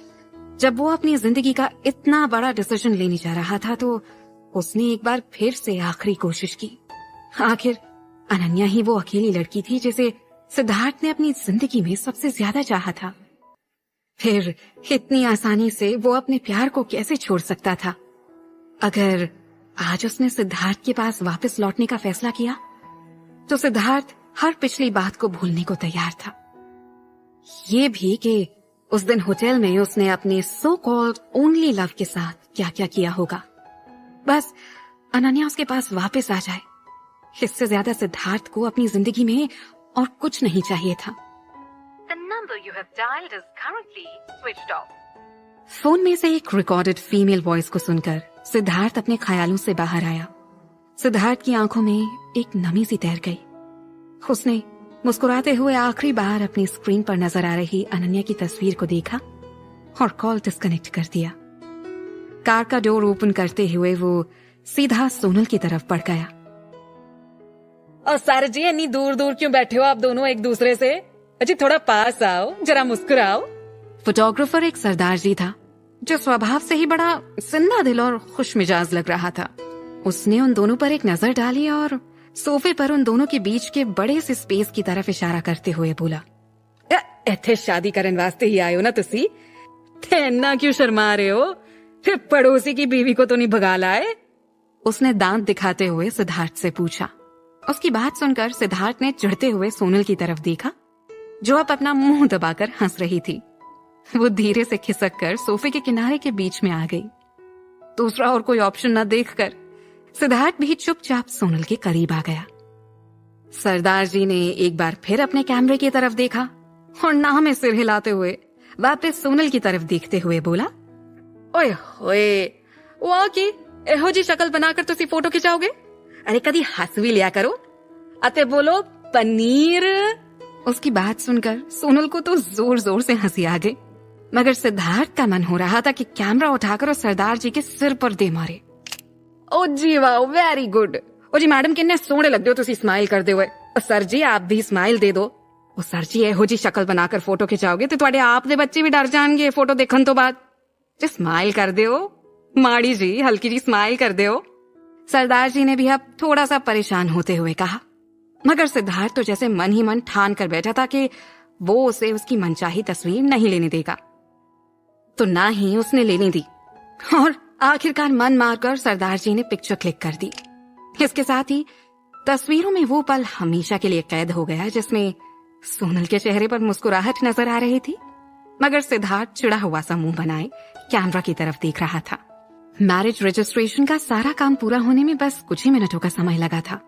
जब वो अपनी जिंदगी का इतना बड़ा डिसीजन लेने जा रहा था तो उसने एक बार फिर से आखिरी कोशिश की। आखिर अनन्या ही वो अकेली लड़की थी जिसे सिद्धार्थ ने अपनी जिंदगी में सबसे ज्यादा चाहा था। फिर इतनी आसानी से वो अपने प्यार को कैसे छोड़ सकता था? अगर आज उसने सिद्धार्थ के पास वापस लौटने का फैसला किया तो सिद्धार्थ हर पिछली बात को भूलने को तैयार था। ये भी कि उस दिन होटल में उसने अपने सो कॉल्ड ओनली लव के साथ क्या क्या किया होगा। बस अनन्या उसके पास वापस आ जाए, इससे ज्यादा सिद्धार्थ को अपनी जिंदगी में और कुछ नहीं चाहिए था। The number you have dialed is currently switched off. Phone में से एक रिकॉर्डेड फीमेल वॉइस को सुनकर सिद्धार्थ अपने ख्यालों से बाहर आया। सिद्धार्थ की आंखों में एक नमी सी तैर गई। उसने मुस्कुराते हुए आखिरी बार अपनी स्क्रीन पर नजर आ रही अनन्या की तस्वीर को देखा और कॉल डिस्कनेक्ट कर दिया। कार का डोर ओपन करते हुए वो सीधा सोनल की तरफ बढ़ गया। और सर जी, इतनी दूर दूर क्यों बैठे हो आप दोनों एक दूसरे से? अजी थोड़ा पास आओ, जरा मुस्कुराओ। फोटोग्राफर एक सरदार जी था जो स्वभाव से ही बड़ा जिंदा दिल और खुश मिजाज लग रहा था। उसने उन दोनों पर एक नजर डाली और सोफे पर उन दोनों के बीच के बड़े से स्पेस की तरफ इशारा करते हुए बोला, इत्थे शादी करने वास्ते ही आए हो ना तुसी? इतना क्यों शर्मा रहे हो? फिर पड़ोसी की बीवी को तो नहीं भगा लाए? उसने दांत दिखाते हुए सिद्धार्थ से पूछा। उसकी बात सुनकर सिद्धार्थ ने चिढ़ते हुए सोनल की तरफ देखा जो अब अपना मुंह दबाकर हंस रही थी। वो धीरे से खिसक कर सोफे के किनारे के बीच में आ गई। दूसरा और कोई ऑप्शन न देखकर सिद्धार्थ भी चुपचाप सोनल के करीब आ गया। सरदार जी ने एक बार फिर अपने कैमरे की तरफ देखा और ना में सिर हिलाते हुए वापस सोनल की तरफ देखते हुए बोला, ओए होए, वो की एहो जी शक्ल बनाकर तुसी फोटो खिंचाओगे? अरे कदी हंस भी लिया करो। अते बोलो पनीर। उसकी बात सुनकर सोनल को तो जोर जोर से हंसी आ गई, मगर सिद्धार्थ का मन हो रहा था कि कैमरा उठाकर उस सरदार जी के सिर पर दे मारे। ओ जी वाह, वेरी गुड। ओ जी मैडम, किन्ने सोहने लगदे हो तुसी स्माइल करदे हुए। सर जी आप भी स्माइल दे दो। ओ सर जी, एहो जी शक्ल बनाकर फोटो खिंचाओगे तो तुहाडे आप दे बच्चे भी डर जाणगे फोटो देखण तो बाद। जे स्माइल कर दे हो माड़ी जी, हल्की जी स्माइल कर दे हो। सरदार जी ने भी अब थोड़ा सा परेशान होते हुए कहा, मगर सिद्धार्थ तो जैसे मन ही मन ठान कर बैठा था कि वो उसे उसकी मनचाही तस्वीर नहीं लेने देगा, तो ना ही उसने लेने दी और आखिरकार मन मारकर सरदार जी ने पिक्चर क्लिक कर दी। इसके साथ ही तस्वीरों में वो पल हमेशा के लिए कैद हो गया जिसमें सोनल के चेहरे पर मुस्कुराहट नजर आ रही थी, मगर सिद्धार्थ चिड़ा हुआ सा मुंह बनाए कैमरा की तरफ देख रहा था। मैरिज रजिस्ट्रेशन का सारा काम पूरा होने में बस कुछ ही मिनटों का समय लगा था,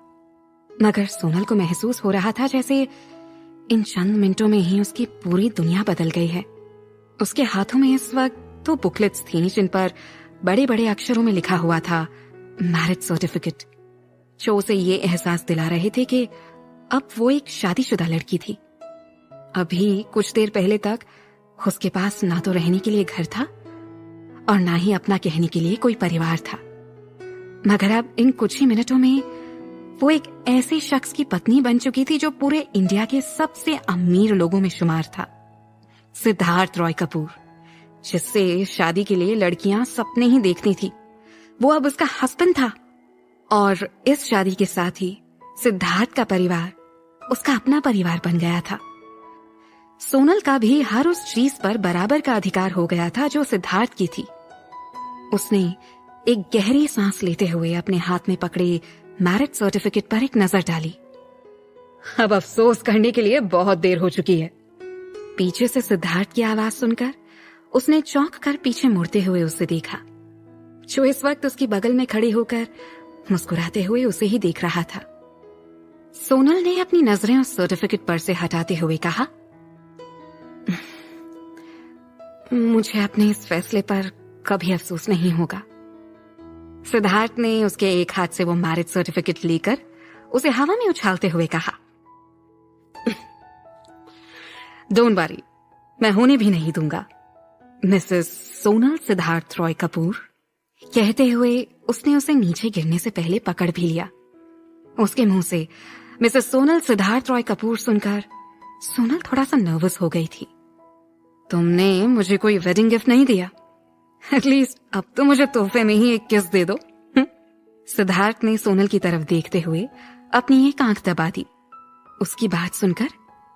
मगर सोनल को महसूस हो रहा था जैसे इन चंद मिनटों में ही उसकी पूरी दुनिया बदल गई है। उसके हाथों में इस वक्त दो बुकलेट्स थी जिन पर बड़े बड़े अक्षरों में लिखा हुआ था मैरिज सर्टिफिकेट, जो उसे ये एहसास दिला रहे थे कि अब वो एक शादीशुदा लड़की थी। अभी कुछ देर पहले तक उसके पास ना तो रहने के लिए घर था और ना ही अपना कहने के लिए कोई परिवार था, मगर अब इन कुछ ही मिनटों में वो एक ऐसे शख्स की पत्नी बन चुकी थी जो पूरे इंडिया के सबसे अमीर लोगों में शुमार था, सिद्धार्थ रॉय कपूर, जिससे शादी के लिए लड़कियां सपने ही देखती थी। वो अब उसका हस्बैंड था और इस शादी के साथ ही सिद्धार्थ का परिवार उसका अपना परिवार बन गया था। सोनल का भी हर उस चीज पर बराबर का अधिकार हो गया था जो सिद्धार्थ की थी। उसने एक गहरी सांस लेते हुए अपने हाथ में पकड़े मैरिज सर्टिफिकेट पर एक नजर डाली। अब अफसोस करने के लिए बहुत देर हो चुकी है। पीछे से सिद्धार्थ की आवाज सुनकर उसने चौंक कर पीछे मुड़ते हुए उसे देखा, जो इस वक्त उसकी बगल में खड़ी होकर मुस्कुराते हुए उसे ही देख रहा था। सोनल ने अपनी नजरें उस सर्टिफिकेट पर से हटाते हुए कहा, मुझे अपने इस फैसले पर कभी अफसोस नहीं होगा। सिद्धार्थ ने उसके एक हाथ से वो मैरिज सर्टिफिकेट लेकर उसे हवा में उछालते हुए कहा, डोंट वरी, मैं होने भी नहीं दूंगा, मिसेस सोनल सिद्धार्थ रॉय कपूर। कहते हुए उसने उसे नीचे गिरने से पहले पकड़ भी लिया। उसके मुंह से मिसेस सोनल सिद्धार्थ रॉय कपूर सुनकर सोनल थोड़ा सा नर्वस हो गई थी। तुमने मुझे कोई वेडिंग गिफ्ट नहीं दिया? एटलीस्ट अब तो मुझे तोहफे में ही एक किस दे दो। सिद्धार्थ ने सोनल की तरफ देखते हुए अपनी एक आंख दबा दी। उसकी बात सुनकर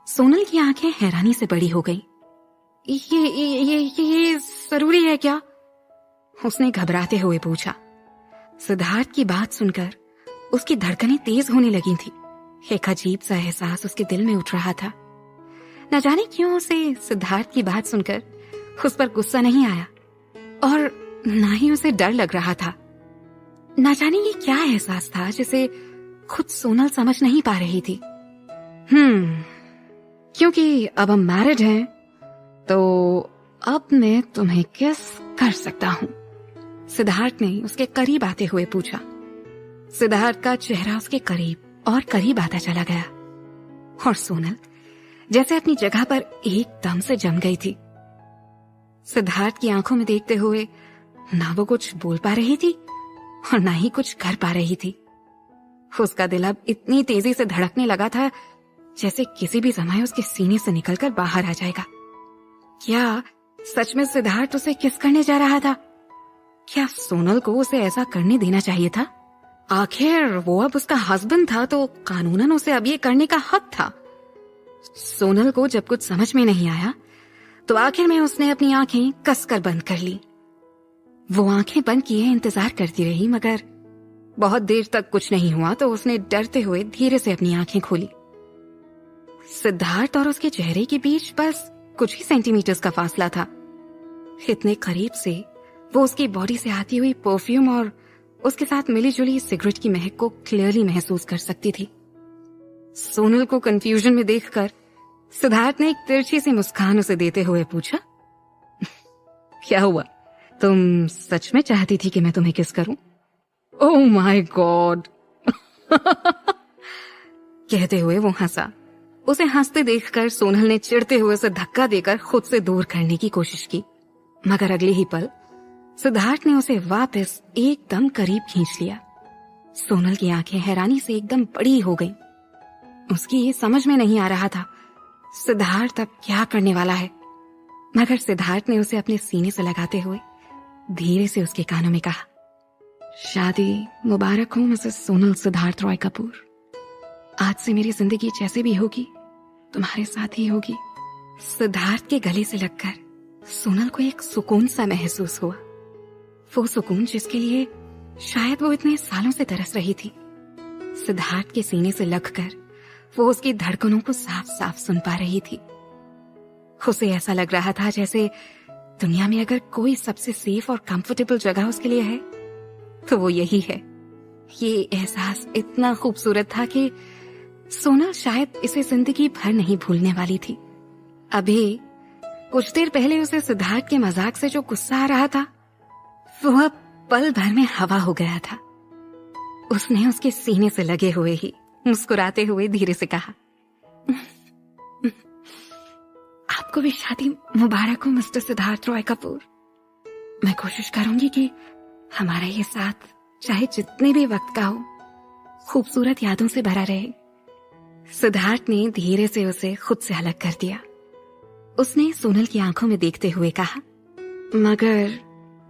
सोनल की आंखें हैरानी से बड़ी हो गईं। ये जरूरी है क्या? उसने घबराते हुए पूछा। सिद्धार्थ की बात सुनकर उसकी धड़कनें तेज होने लगी थी। एक अजीब सा एहसास उसके दिल में उठ रहा था। न जाने क्यों उसे सिद्धार्थ की बात सुनकर उस पर गुस्सा नहीं आया और ना ही उसे डर लग रहा था। न जाने ये क्या एहसास था जिसे खुद सोनल समझ नहीं पा रही थी। क्योंकि अब हम मैरिड हैं तो अब मैं तुम्हें किस कर सकता हूं? सिद्धार्थ ने उसके करीब आते हुए पूछा। सिद्धार्थ का चेहरा उसके करीब और करीब आता चला गया और सोनल जैसे अपनी जगह पर एकदम से जम गई थी। सिद्धार्थ की आंखों में देखते हुए ना वो कुछ बोल पा रही थी और ना ही कुछ कर पा रही थी। उसका दिल अब इतनी तेजी से धड़कने लगा था जैसे किसी भी समय उसके सीने से निकलकर बाहर आ जाएगा। क्या सच में सिद्धार्थ उसे किस करने जा रहा था? क्या सोनल को उसे ऐसा करने देना चाहिए था? आखिर वो अब उसका हस्बैंड था तो कानूनन उसे अब ये करने का हक था। सोनल को जब कुछ समझ में नहीं आया तो आखिर में उसने अपनी आंखें कसकर बंद कर ली। वो आंखें बंद किए इंतजार करती रही मगर बहुत देर तक कुछ नहीं हुआ तो उसने डरते हुए धीरे से अपनी आंखें खोली। सिद्धार्थ और उसके चेहरे के बीच बस कुछ ही सेंटीमीटर्स का फासला था। इतने करीब से वो उसकी बॉडी से आती हुई परफ्यूम और उसके साथ मिली जुली सिगरेट की महक को क्लियरली महसूस कर सकती थी। सोनल को कंफ्यूजन में देखकर सिद्धार्थ ने एक तिरछी सी मुस्कान उसे देते हुए पूछा, क्या हुआ? तुम सच में चाहती थी कि मैं तुम्हें किस करूं? ओह माय गॉड कहते हुए वो हंसा। उसे हंसते देखकर सोनल ने चिढ़ते हुए उसे धक्का देकर खुद से दूर करने की कोशिश की मगर अगले ही पल सिद्धार्थ ने उसे वापस एकदम करीब खींच लिया। सोनल की आंखें हैरानी से एकदम बड़ी हो गईं। उसकी ये समझ में नहीं आ रहा था सिद्धार्थ अब क्या करने वाला है मगर सिद्धार्थ ने उसे अपने सीने से लगाते हुए धीरे से उसके कानों में कहा, शादी मुबारक हो मिसेस सोनल सिद्धार्थ रॉय कपूर। आज से मेरी जिंदगी जैसे भी होगी तुम्हारे साथ ही होगी। सिद्धार्थ के गले से लगकर सोनल को एक सुकून सा महसूस हुआ। वो सुकून जिसके लिए शायद वो इतने सालों से तरस रही थी। सिद्धार्थ के सीने से लगकर वो उसकी धड़कनों को साफ साफ सुन पा रही थी। उसे ऐसा लग रहा था जैसे दुनिया में अगर कोई सबसे सेफ और कंफर्टेबल जगह उसके लिए है तो वो यही है। ये एहसास इतना खूबसूरत था कि सोनल शायद इसे जिंदगी भर नहीं भूलने वाली थी। अभी कुछ देर पहले उसे सिद्धार्थ के मजाक से जो गुस्सा आ रहा था वो अब पल भर में हवा हो गया था। उसने उसके सीने से लगे हुए ही मुस्कुराते हुए धीरे से कहा, आपको भी शादी मुबारक हो मिस्टर सिद्धार्थ रॉय कपूर। मैं कोशिश करूंगी कि हमारा ये साथ चाहे जितने भी वक्त का हो खूबसूरत यादों से भरा रहे। सिद्धार्थ ने धीरे से उसे खुद से अलग कर दिया। उसने सोनल की आंखों में देखते हुए कहा, मगर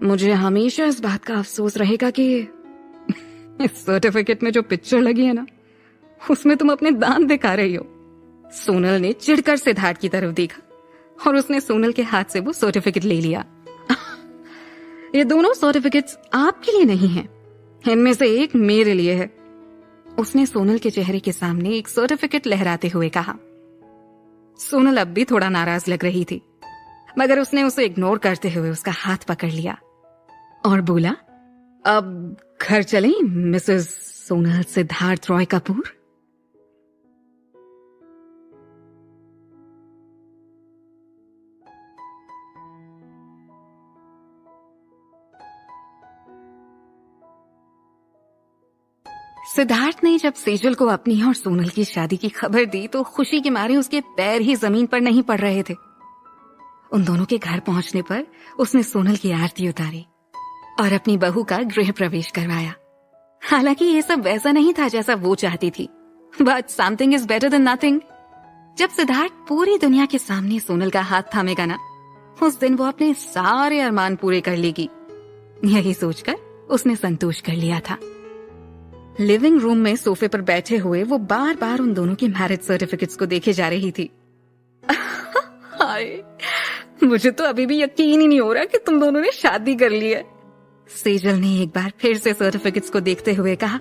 मुझे हमेशा इस बात का अफसोस रहेगा कि इस सर्टिफिकेट में जो पिक्चर लगी है ना उसमें तुम अपने दांत दिखा रही हो। सोनल ने चिढ़कर सिद्धार्थ की तरफ देखा और उसने सोनल के हाथ से वो सर्टिफिकेट ले लिया। ये दोनों सर्टिफिकेट्स आपके लिए नहीं हैं, इनमें से एक मेरे लिए है। उसने सोनल के चेहरे के सामने एक सर्टिफिकेट लहराते हुए कहा। सोनल अब भी थोड़ा नाराज लग रही थी मगर उसने उसे इग्नोर करते हुए उसका हाथ पकड़ लिया और बोला, अब घर चलें मिसेस सोनल सिद्धार्थ रॉय कपूर। सिद्धार्थ ने जब सेजल को अपनी और सोनल की शादी की खबर दी तो खुशी के मारे उसके पैर ही जमीन पर नहीं पड़ रहे थे। उन दोनों के घर पहुंचने पर उसने सोनल की आरती उतारी और अपनी बहू का गृह प्रवेश करवाया। हालांकि ये सब वैसा नहीं था जैसा वो चाहती थी, but something is better than nothing. जब सिद्धार्थ पूरी दुनिया के सामने सोनल का हाथ थामेगा ना, उस दिन वो अपने सारे अरमान पूरे कर लेगी। यही सोचकर उसने संतोष कर लिया था। लिविंग रूम में सोफे पर बैठे हुए वो बार बार उन दोनों के मैरिज सर्टिफिकेट्स को देखे जा रही थी। हाय, मुझे तो अभी भी यकीन ही नहीं हो रहा कि तुम दोनों ने शादी कर ली है। सेजल ने एक बार फिर से सर्टिफिकेट्स को देखते हुए कहा,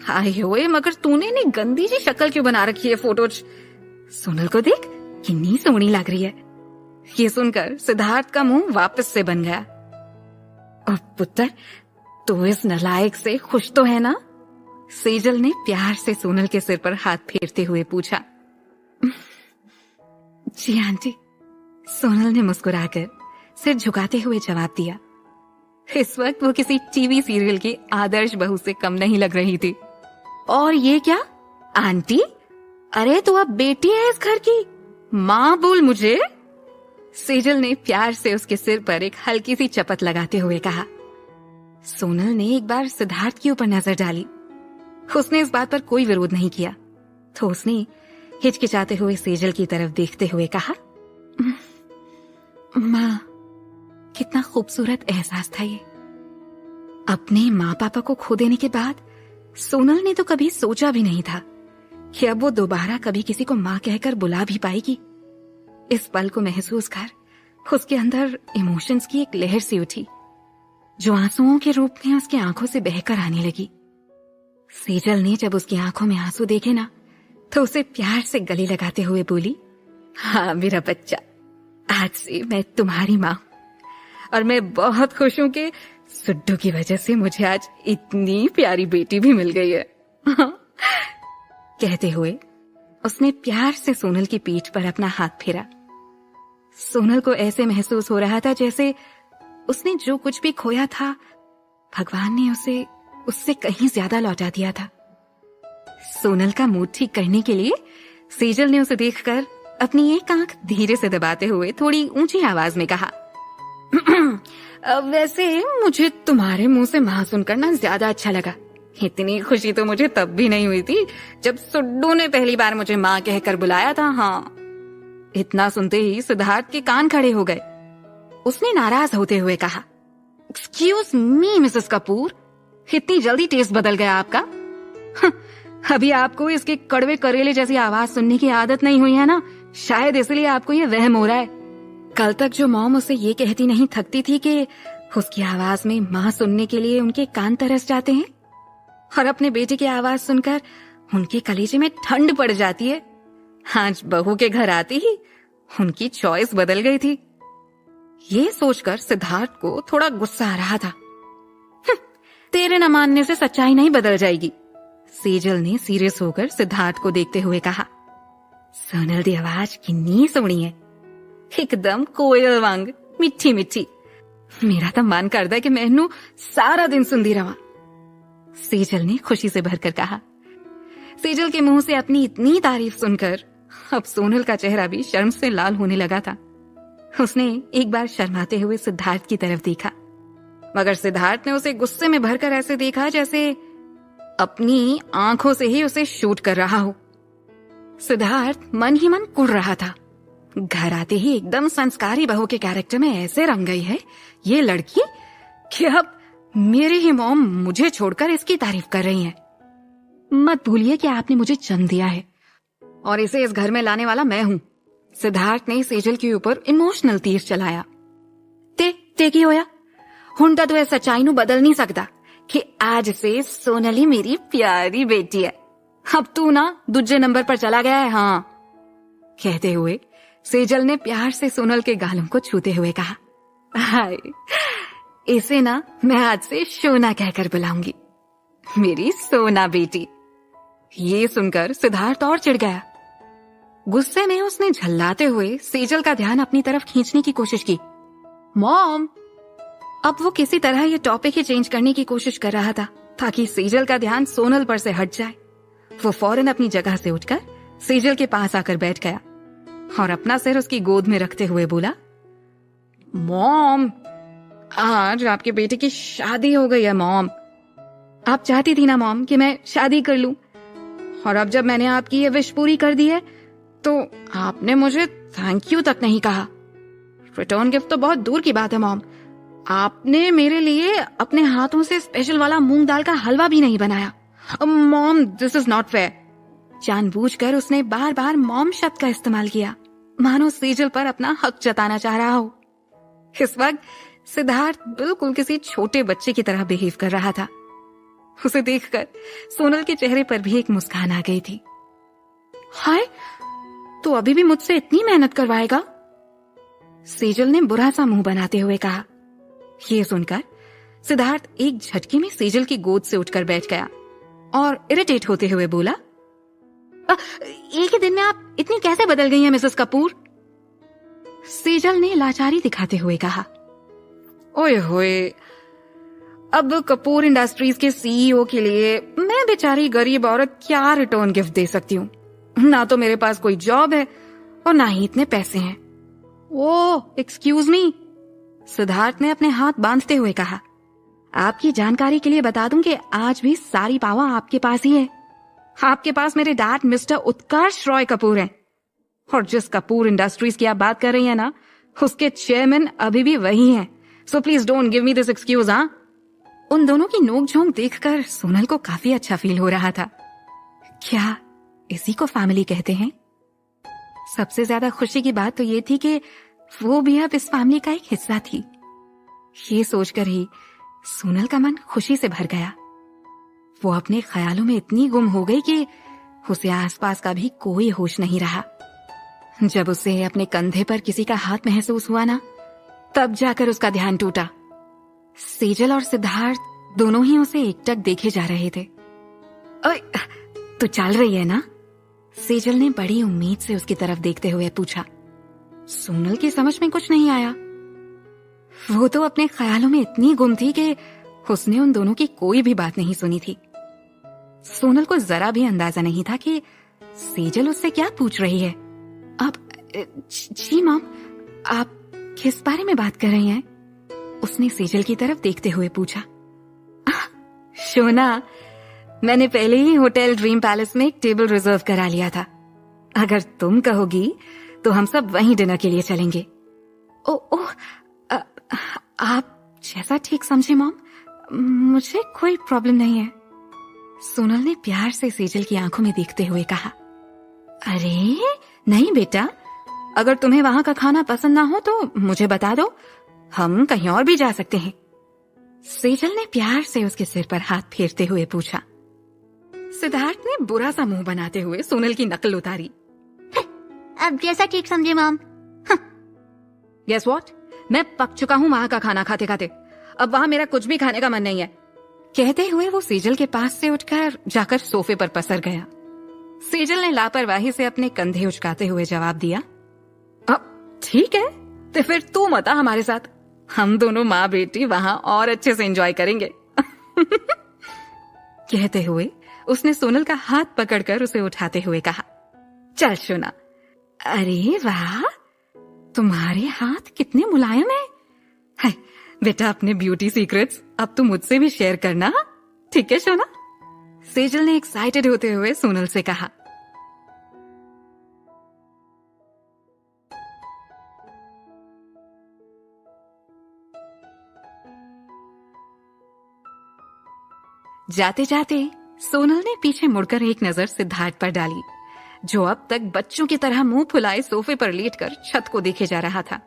हाय होए, मगर तूने इतनी गंदी सी शक्ल क्यों बना रखी है फोटोज? सोनल को देख, कितनी सोहनी लग रही है। ये सुनकर सिद्धार्थ का मुंह वापस से बन गया। और पुत्र, तू इस नालायक से खुश तो है ना? सेजल ने प्यार से सोनल के सिर पर हाथ फेरते हुए पूछा। जी आंटी, सोनल ने मुस्कुराकर सिर झुकाते हुए जवाब दिया। इस वक्त वो किसी टीवी सीरियल की आदर्श बहू से कम नहीं लग रही थी। और ये क्या आंटी, अरे तो अब बेटी है इस घर की, माँ बोल मुझे। सेजल ने प्यार से उसके सिर पर एक हल्की सी चपत लगाते हुए कहा। सोनल ने एक बार सिद्धार्थ के ऊपर नजर डाली। उसने इस बात पर कोई विरोध नहीं किया, तो उसने हिचकिचाते हुए सेजल की तरफ देखते हुए कहा, माँ, कितना खूबसूरत एहसास था ये। अपने माँ पापा को खो देने के बाद सोनल ने तो कभी सोचा भी नहीं था कि अब वो दोबारा कभी किसी को माँ कहकर बुला भी पाएगी। इस पल को महसूस कर उसके अंदर इमोशंस की एक लहर सी उठी, जो आंसुओं के रूप में उसकी आंखों से बहकर आने लगी। सेजल ने जब उसकी आंखों में आंसू देखे ना, तो उसे प्यार से गले लगाते हुए बोली, हाँ मेरा बच्चा, आज से मैं तुम्हारी माँ, और मैं बहुत खुश हूं कि सुड्डू की वजह से मुझे आज इतनी प्यारी बेटी भी मिल गई है। कहते हुए उसने प्यार से सोनल की पीठ पर अपना हाथ फेरा। सोनल को ऐसे महसूस हो रहा था जैसे उसने जो कुछ भी खोया था, भगवान ने उसे उससे कहीं ज्यादा लौटा दिया था। सोनल का मूड ठीक करने के लिए सेजल ने उसे देखकर अपनी एक आंख धीरे से दबाते हुए थोड़ी ऊंची आवाज में कहा, वैसे मुझे तुम्हारे मुंह से माँ सुनकर ना ज्यादा अच्छा लगा। इतनी खुशी तो मुझे तब भी नहीं हुई थी जब सुड्डू ने पहली बार मुझे माँ कहकर बुलाया था। हाँ। इतना सुनते ही सिद्धार्थ के कान खड़े हो गए। उसने नाराज होते हुए कहा, एक्सक्यूज मी मिसेस कपूर, इतनी जल्दी टेस्ट बदल गया आपका? अभी आपको इसके कड़वे करेले जैसी आवाज सुनने की आदत नहीं हुई है ना, शायद इसलिए आपको ये वहम हो रहा है। कल तक जो मॉम उसे ये कहती नहीं थकती थी कि उसकी आवाज में माँ सुनने के लिए उनके कान तरस जाते हैं, और अपने बेटे की आवाज सुनकर उनके कलेजे में ठंड पड़ जाती है, आज बहू के घर आती ही उनकी चॉइस बदल गई थी। ये सोचकर सिद्धार्थ को थोड़ा गुस्सा आ रहा था। तेरे न मानने से सच्चाई नहीं बदल जाएगी, सेजल ने सीरियस होकर सिद्धार्थ को देखते हुए कहा। सोनल दी आवाज कितनी सोहनी है, एकदम कोयल वांग, मिठी मिठी। मेरा तो मन करदा है कि मैं इन्हू सारा दिन सुनती रहा, सेजल ने खुशी से भरकर कहा। सेजल के मुंह से अपनी इतनी तारीफ सुनकर अब सोनल का चेहरा भी शर्म से लाल होने लगा था। उसने एक बार शर्माते हुए सिद्धार्थ की तरफ देखा, मगर सिद्धार्थ ने उसे गुस्से में भरकर ऐसे देखा जैसे अपनी आंखों से ही उसे शूट कर रहा हो। सिद्धार्थ मन ही मन कुढ़ रहा था। घर आते ही एकदम संस्कारी बहू के कैरेक्टर में ऐसे रंग गई है ये लड़की कि अब मेरी ही मॉम मुझे छोड़कर इसकी तारीफ कर रही है। मत भूलिए कि आपने मुझे जन्म दिया है और इसे इस घर में लाने वाला मैं हूं। सिद्धार्थ ने सेजल के ऊपर इमोशनल तीर चलाया। ते की होया, हुण तां तू इस सच्चाई नू बदल नहीं सकता कि आज से सोनली मेरी प्यारी बेटी है। अब तू ना दूजे नंबर पर चला गया है। हाँ। कहते हुए सेजल ने प्यार से सोनल के गालों को छूते हुए कहा, हाय, इसे ना मैं आज से सोना कहकर बुलाऊंगी, मेरी सोना बेटी। ये सुनकर सिद्धार्थ और चिढ़ गया। गुस्से में उसने झल्लाते हुए सेजल का ध्यान अपनी तरफ खींचने की कोशिश की। मॉम, अब वो किसी तरह ये टॉपिक ही चेंज करने की कोशिश कर रहा था ताकि सेजल का ध्यान सोनल पर से हट जाए। वो फौरन अपनी जगह से उठकर सेजल के पास आकर बैठ गया और अपना सिर उसकी गोद में रखते हुए बोला, मॉम, आज आपके बेटे की शादी हो गई है मॉम। आप चाहती थी ना मॉम कि मैं शादी कर लूं, और अब जब मैंने आपकी ये विश पूरी कर दी है तो आपने मुझे थैंक यू तक नहीं कहा। रिटर्न गिफ्ट तो बहुत दूर की बात है मॉम, आपने मेरे लिए अपने हाथों से स्पेशल वाला मूंग दाल का हलवा भी नहीं बनाया। Mom, this is not fair. जानबूझकर उसने बार बार मॉम शब्द का इस्तेमाल किया, मानो सेजल पर अपना हक जताना चाह रहा हो। इस वक्त सिद्धार्थ बिल्कुल किसी छोटे बच्चे की तरह बिहेव कर रहा था। उसे देखकर सोनल के चेहरे पर भी एक मुस्कान आ गई थी। हाय, तो अभी भी मुझसे इतनी मेहनत करवाएगा? सेजल ने बुरा सा मुंह बनाते हुए कहा। ये सुनकर सिद्धार्थ एक झटके में सेजल की गोद से उठकर बैठ गया और इरिटेट होते हुए बोला, एक ही दिन में आप इतनी कैसे बदल गई हैं मिसेस कपूर? सेजल ने लाचारी दिखाते हुए कहा। ओए होए, अब कपूर इंडस्ट्रीज के सीईओ के लिए मैं बेचारी गरीब औरत क्या रिटर्न गिफ्ट दे सकती हूँ? ना तो मेरे पास कोई जॉब है और ना ही इतने पैसे हैं। ओ एक्सक्यूज मी, सिद्धार्थ ने अपने हाथ बांधते हुए कहा। आपकी जानकारी के लिए बता दूं कि आज भी सारी पावर आपके पास ही है। आपके पास मेरे डैड मिस्टर उत्कर्ष रॉय कपूर हैं, और जिस कपूर इंडस्ट्रीज की आप बात कर रही हैं ना, उसके चेयरमैन अभी भी वही हैं। So please don't give me this excuse. हाँ, उन दोनों की नोकझोंक देखकर सोनल को काफी अच्छा फील हो रहा था। क्या इसी को फैमिली कहते हैं? सबसे ज्यादा खुशी की बात तो ये थी कि वो भी अब इस फैमिली का एक हिस्सा थी। ये सोचकर ही सोनल का मन खुशी से भर गया। वो अपने ख्यालों में इतनी गुम हो गई कि उसे आसपास का भी कोई होश नहीं रहा। जब उसे अपने कंधे पर किसी का हाथ महसूस हुआ ना, तब जाकर उसका ध्यान टूटा। सेजल और सिद्धार्थ दोनों ही उसे एकटक देखे जा रहे थे। ओए, तू चल रही है ना? सेजल ने बड़ी उम्मीद से उसकी तरफ देखते हुए पूछा। सोनल की समझ में कुछ नहीं आया। वो तो अपने ख्यालों में इतनी गुम थी कि उसने उन दोनों की कोई भी बात नहीं सुनी थी। सोनल को जरा भी अंदाजा नहीं था कि सेजल उससे क्या पूछ रही है। आप जी मॉम, आप किस बारे में बात कर रही हैं? उसने सेजल की तरफ देखते हुए पूछा। शोना, मैंने पहले ही होटल ड्रीम पैलेस में एक टेबल रिजर्व करा लिया था। अगर तुम कहोगी तो हम सब वहीं डिनर के लिए चलेंगे। ओह, आप जैसा ठीक समझे मॉम, मुझे कोई प्रॉब्लम नहीं है। सोनल ने प्यार से सेजल की आंखों में देखते हुए कहा। अरे नहीं बेटा, अगर तुम्हें वहां का खाना पसंद ना हो तो मुझे बता दो, हम कहीं और भी जा सकते हैं। सेजल ने प्यार से उसके सिर पर हाथ फेरते हुए पूछा। सिद्धार्थ ने बुरा सा मुंह बनाते हुए सोनल की नकल उतारी। अब जैसा ठीक समझे मॉम। गेस व्हाट, मैं पक चुका हूँ वहां का खाना खाते खाते। अब वहां मेरा कुछ भी खाने का मन नहीं है। कहते हुए वो सेजल के पास से उठकर जाकर सोफे पर पसर गया। सेजल ने लापरवाही से अपने कंधे उचकाते हुए जवाब दिया। अब ठीक है, तो फिर तू मत आ हमारे साथ। हम दोनों माँ बेटी वहां और अच्छे से एंजॉय करेंगे। कहते हुए उसने सोनल का हाथ पकड़कर उसे उठाते हुए कहा। चल शोना। अरे वाह, तुम्हारे हाथ कितने मुलायम है। बेटा, अपने ब्यूटी सीक्रेट्स अब तुम मुझसे भी शेयर करना, ठीक है शोना? सेजल ने एक्साइटेड होते हुए सोनल से कहा। जाते जाते सोनल ने पीछे मुड़कर एक नजर सिद्धार्थ पर डाली, जो अब तक बच्चों की तरह मुंह फुलाए सोफे पर लेटकर छत को देखे जा रहा था।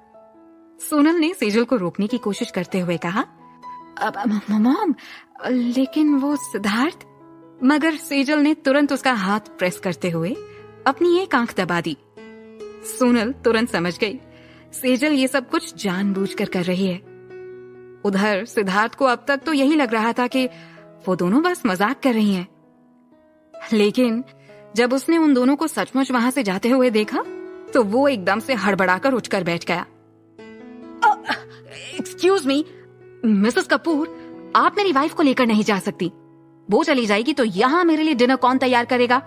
सोनल ने सेजल को रोकने की कोशिश करते हुए कहा। अब मॉम, लेकिन वो सिद्धार्थ। मगर सेजल ने तुरंत उसका हाथ प्रेस करते हुए अपनी एक आंख दबा दी। सोनल तुरंत समझ गई सेजल ये सब कुछ जानबूझकर कर रही है। उधर सिद्धार्थ को अब तक तो यही लग रहा था कि वो दोनों बस मजाक कर रही हैं। लेकिन जब उसने उन दोनों को सचमुच वहां से जाते हुए देखा तो वो एकदम से हड़बड़ाकर उठकर बैठ गया। एक्सक्यूज मी मिसेस कपूर, आप मेरी वाइफ को लेकर नहीं जा सकती। वो चली जाएगी तो यहाँ मेरे लिए डिनर कौन तैयार करेगा?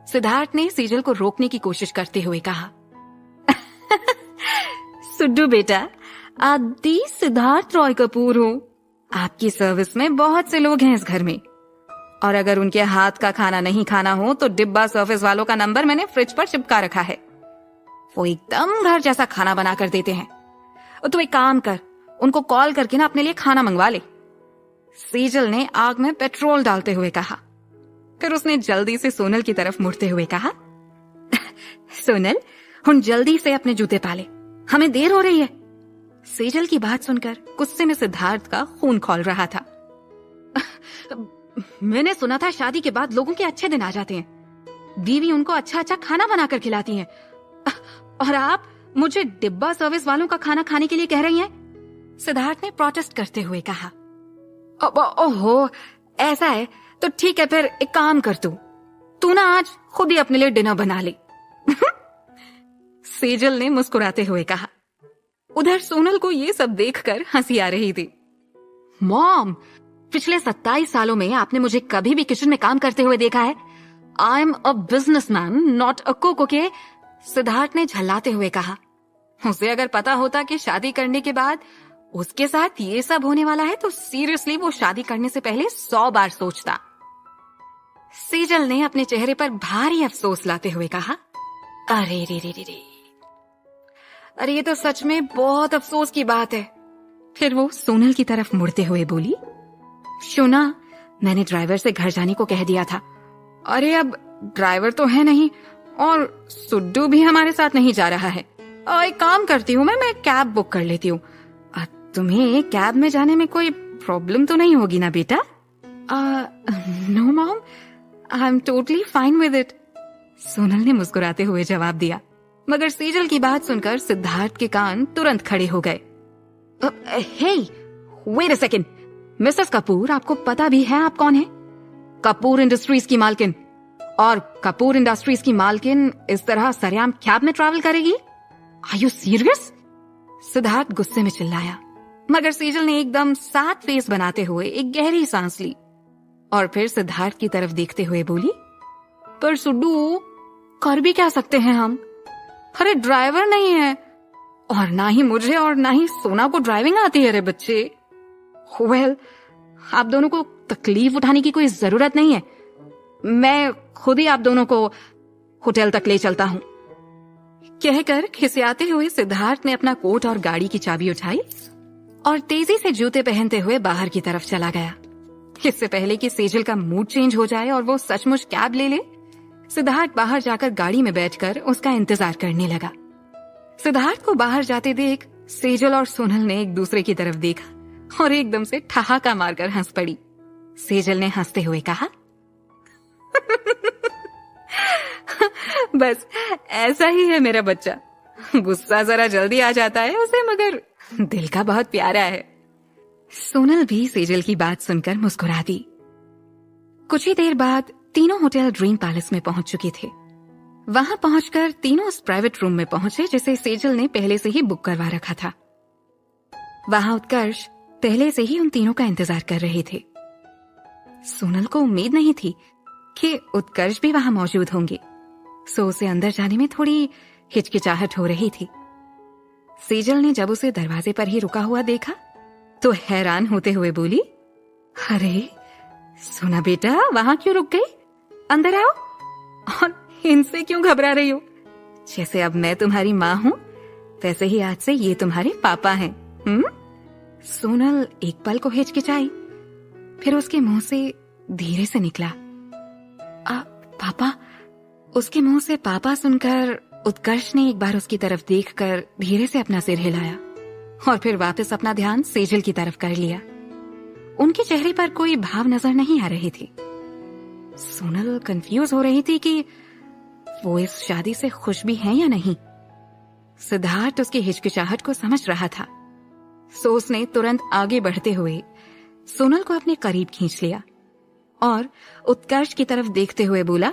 सिद्धार्थ ने सेजल को रोकने की कोशिश करते हुए कहा। सुड्डू बेटा, आदि सिद्धार्थ रॉय कपूर हूँ। आपकी सर्विस में बहुत से लोग हैं इस घर में, और अगर उनके हाथ का खाना नहीं खाना हो तो डिब्बा सर्विस वालों का नंबर मैंने फ्रिज पर चिपका रखा है। वो एकदम घर जैसा खाना बना कर देते हैं। और तू एक काम कर, उनको कॉल करके ना अपने लिए खाना मंगवा ले। सेजल ने आग में पेट्रोल डालते हुए कहा। फिर उसने जल्दी से सोनल की तरफ मुड़ते हुए कहा। सोनल, हुन जल्दी से अपने जूते पाले, हमें देर हो रही है। सेजल की बात सुनकर गुस्से में सिद्धार्थ का खून खौल रहा था। मैंने सुना था शादी के बाद लोगों के अच्छे दिन आ जाते हैं, बीवी उनको अच्छा अच्छा खाना बनाकर खिलाती है, और आप मुझे डिब्बा सर्विस वालों का खाना खाने के लिए कह रही हैं? सिद्धार्थ ने प्रोटेस्ट करते हुए कहा। ओहो, ऐसा है तो ठीक है, फिर एक काम कर, तू ना आज खुद ही अपने लिए डिनर बना ले। सेजल ने मुस्कुराते हुए कहा। उधर सोनल को ये सब देखकर हंसी आ रही थी। मॉम, पिछले 27 सालों में आपने मुझे कभी भी किचन में काम करते हुए देखा है? I am a businessman, not a cook, okay? Siddharth ने झल्लाते हुए कहा। उसे अगर पता होता कि शादी करने के बाद उसके साथ ये सब होने वाला है तो सीरियसली वो शादी करने से पहले 100 बार सोचता। सेजल ने अपने चेहरे पर भारी अफसोस लाते हुए कहा, अरे रे रे रे रे, अरे ये तो सच में बहुत अफसोस की बात है। फिर वो सोनल की तरफ मुड़ते हुए बोली, शोना, मैंने ड्राइवर से घर जाने को कह दिया था। अरे अब ड्राइवर तो है नहीं और सुड्डू भी हमारे साथ नहीं जा रहा है। एक काम करती हूँ, मैं कैब बुक कर लेती हूँ। तुम्हें कैब में जाने में कोई प्रॉब्लम तो नहीं होगी ना बेटा? No mom, I am totally fine with it, Sonal ने मुस्कुराते हुए जवाब दिया। मगर सेजल की बात सुनकर सिद्धार्थ के कान तुरंत खड़े हो गए। Hey, wait a second, Mrs Kapoor, आपको पता भी है आप कौन है? कपूर इंडस्ट्रीज की मालकिन। और कपूर इंडस्ट्रीज की मालकिन इस तरह सरेआम कैब में ट्रैवल करेगी? Are you serious? सिद्धार्थ गुस्से में चिल्लाया। मगर सेजल ने एकदम साफ फेस बनाते हुए एक गहरी सांस ली और फिर सिद्धार्थ की तरफ देखते हुए बोली, पर सुड्डू, कर भी क्या सकते हैं हम? अरे ड्राइवर नहीं है और ना ही मुझे और ना ही सोना को ड्राइविंग आती है रे बच्चे। वेल, आप दोनों को तकलीफ उठाने की कोई जरूरत नहीं है, मैं खुद ही आप दोनों को होटल तक ले चलता हूं। कहकर खिसियाते हुए सिद्धार्थ ने अपना कोट और गाड़ी की चाबी उठाई और तेजी से जूते पहनते हुए बाहर की तरफ चला गया। इससे पहले कि सेजल का मूड चेंज हो जाए और वो सचमुच कैब ले ले, सिद्धार्थ बाहर जाकर गाड़ी में बैठकर उसका इंतजार करने लगा। सिद्धार्थ को बाहर जाते देख सेजल और सोनल ने एक दूसरे की तरफ देखा और एकदम से ठहाका मारकर हंस पड़ी। सेजल ने हंसते हुए कहा, बस ऐसा ही है मेरा बच्चा, गुस्सा जरा जल्दी आ जाता है उसे, मगर दिल का बहुत प्यारा है। सोनल भी सेजल की बात सुनकर मुस्कुरा दी। कुछ ही देर बाद तीनों होटल ड्रीम पैलेस में पहुंच चुके थे। वहां पहुंचकर तीनों उस प्राइवेट रूम में पहुंचे जिसे सेजल ने पहले से ही बुक करवा रखा था। वहां उत्कर्ष पहले से ही उन तीनों का इंतजार कर रहे थे। सोनल को उम्मीद नहीं थी कि उत्कर्ष भी वहां मौजूद होंगे, सो उसे अंदर जाने में थोड़ी हिचकिचाहट हो रही थी। सेजल ने जब उसे दरवाजे पर ही रुका हुआ देखा तो हैरान होते हुए बोली, अरे सोना बेटा, वहां क्यों रुक गई? अंदर आओ। और इनसे क्यों घबरा रही हो? जैसे अब मैं तुम्हारी माँ हूँ वैसे ही आज से ये तुम्हारे पापा हैं। सोनल एक पल को हिचकिचाई, फिर उसके मुंह से धीरे से निकला, पापा। उसके मुंह से पापा सुनकर उत्कर्ष ने एक बार उसकी तरफ देखकर धीरे से अपना सिर हिलाया और फिर वापस अपना ध्यान सेजल की तरफ कर लिया। उनके चेहरे पर कोई भाव नजर नहीं आ रहे थे। सोनल कंफ्यूज हो रही थी कि वो इस शादी से खुश भी हैं या नहीं। सिद्धार्थ उसकी हिचकिचाहट को समझ रहा था, सो उसने तुरंत आगे बढ़ते हुए सोनल को अपने करीब खींच लिया और उत्कर्ष की तरफ देखते हुए बोला,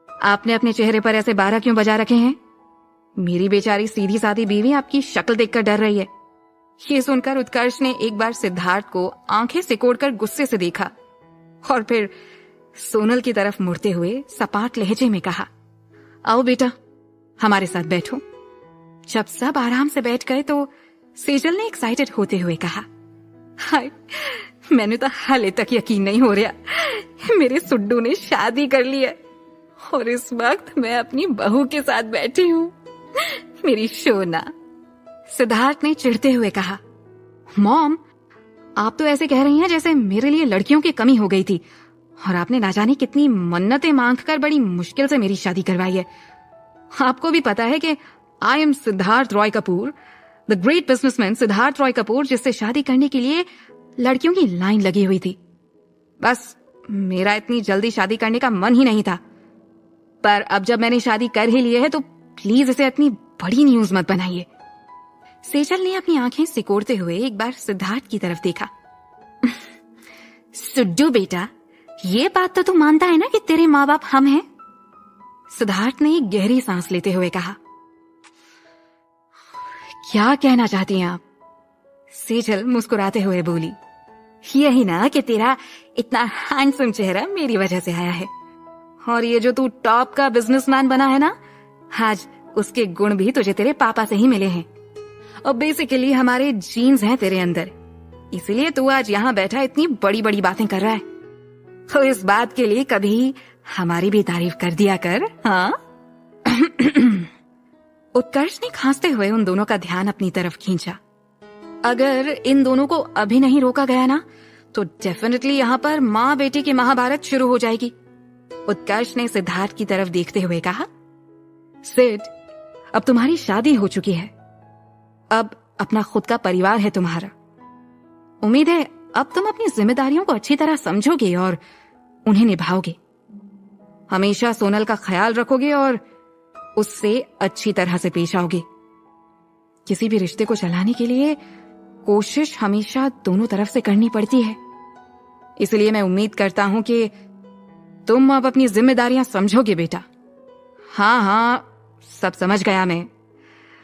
आपने अपने चेहरे पर ऐसे 12 क्यों बजा रखे हैं? मेरी बेचारी सीधी सादी बीवी आपकी शक्ल देखकर डर रही है। ये सुनकर उत्कर्ष ने एक बार सिद्धार्थ को आंखें सिकोड़कर गुस्से से देखा और फिर सोनल की तरफ मुड़ते हुए सपाट लहजे में कहा, आओ बेटा, हमारे साथ बैठो। जब सब आराम से बैठ गए तो सेजल ने एक्साइटेड होते हुए कहा, हाय, मैंने तो हाले तक यकीन नहीं हो रहा, मेरे सुड्डू ने शादी कर ली है और इस वक्त मैं अपनी बहू के साथ बैठी हूँ, मेरी शोना। सिद्धार्थ ने चिढ़ते हुए कहा, मॉम, आप तो ऐसे कह रही हैं जैसे मेरे लिए लड़कियों की कमी हो गई थी और आपने ना जाने कितनी मन्नतें मांगकर बड़ी मुश्किल से मेरी शादी करवाई है। आपको भी पता है कि आई am Siddharth Roy Kapoor, the great businessman Siddharth Roy Kapoor, जिससे शादी करने के लिए लड़कियों की लाइन लगी हुई थी। बस मेरा इतनी जल्दी शादी करने का मन ही नहीं था, पर अब जब मैंने शादी कर ही ली है तो प्लीज इसे इतनी बड़ी न्यूज मत बनाइए। सेजल ने अपनी आंखें सिकोड़ते हुए एक बार सिद्धार्थ की तरफ देखा। सुड्डू बेटा, ये बात तो तू मानता है ना कि तेरे माँ बाप हम हैं? सिद्धार्थ ने एक गहरी सांस लेते हुए कहा, क्या कहना चाहती हैं आप? सेजल मुस्कुराते हुए बोली, यही ना कि तेरा इतना हैंडसम चेहरा मेरी वजह से आया है, और ये जो तू टॉप का बिजनेसमैन बना है ना, आज उसके गुण भी तुझे तेरे पापा से ही मिले हैं। और बेसिकली हमारे जीन्स हैं तेरे अंदर, इसलिए तू आज यहाँ बैठा इतनी बड़ी बड़ी बातें कर रहा है। तो इस बात के लिए कभी हमारी भी तारीफ कर दिया कर, हाँ? उत्कर्ष ने खांसते हुए उन दोनों का ध्यान अपनी तरफ खींचा। अगर इन दोनों को अभी नहीं रोका गया ना, तो डेफिनेटली यहाँ पर माँ बेटी की महाभारत शुरू हो जाएगी। उत्कर्ष ने सिद्धार्थ की तरफ देखते हुए कहा, सिड, अब तुम्हारी शादी हो चुकी है, अब अपना खुद का परिवार है तुम्हारा। उम्मीद है अब तुम अपनी जिम्मेदारियों को अच्छी तरह समझोगे और उन्हें निभाओगे। हमेशा सोनल का ख्याल रखोगे और उससे अच्छी तरह से पेश आओगे। किसी भी रिश्ते को चलाने के लिए कोशिश हमेशा दोनों तरफ से करनी पड़ती है, इसलिए मैं उम्मीद करता हूं कि तुम अब अपनी जिम्मेदारियां समझोगे बेटा। हाँ हाँ, सब समझ गया मैं।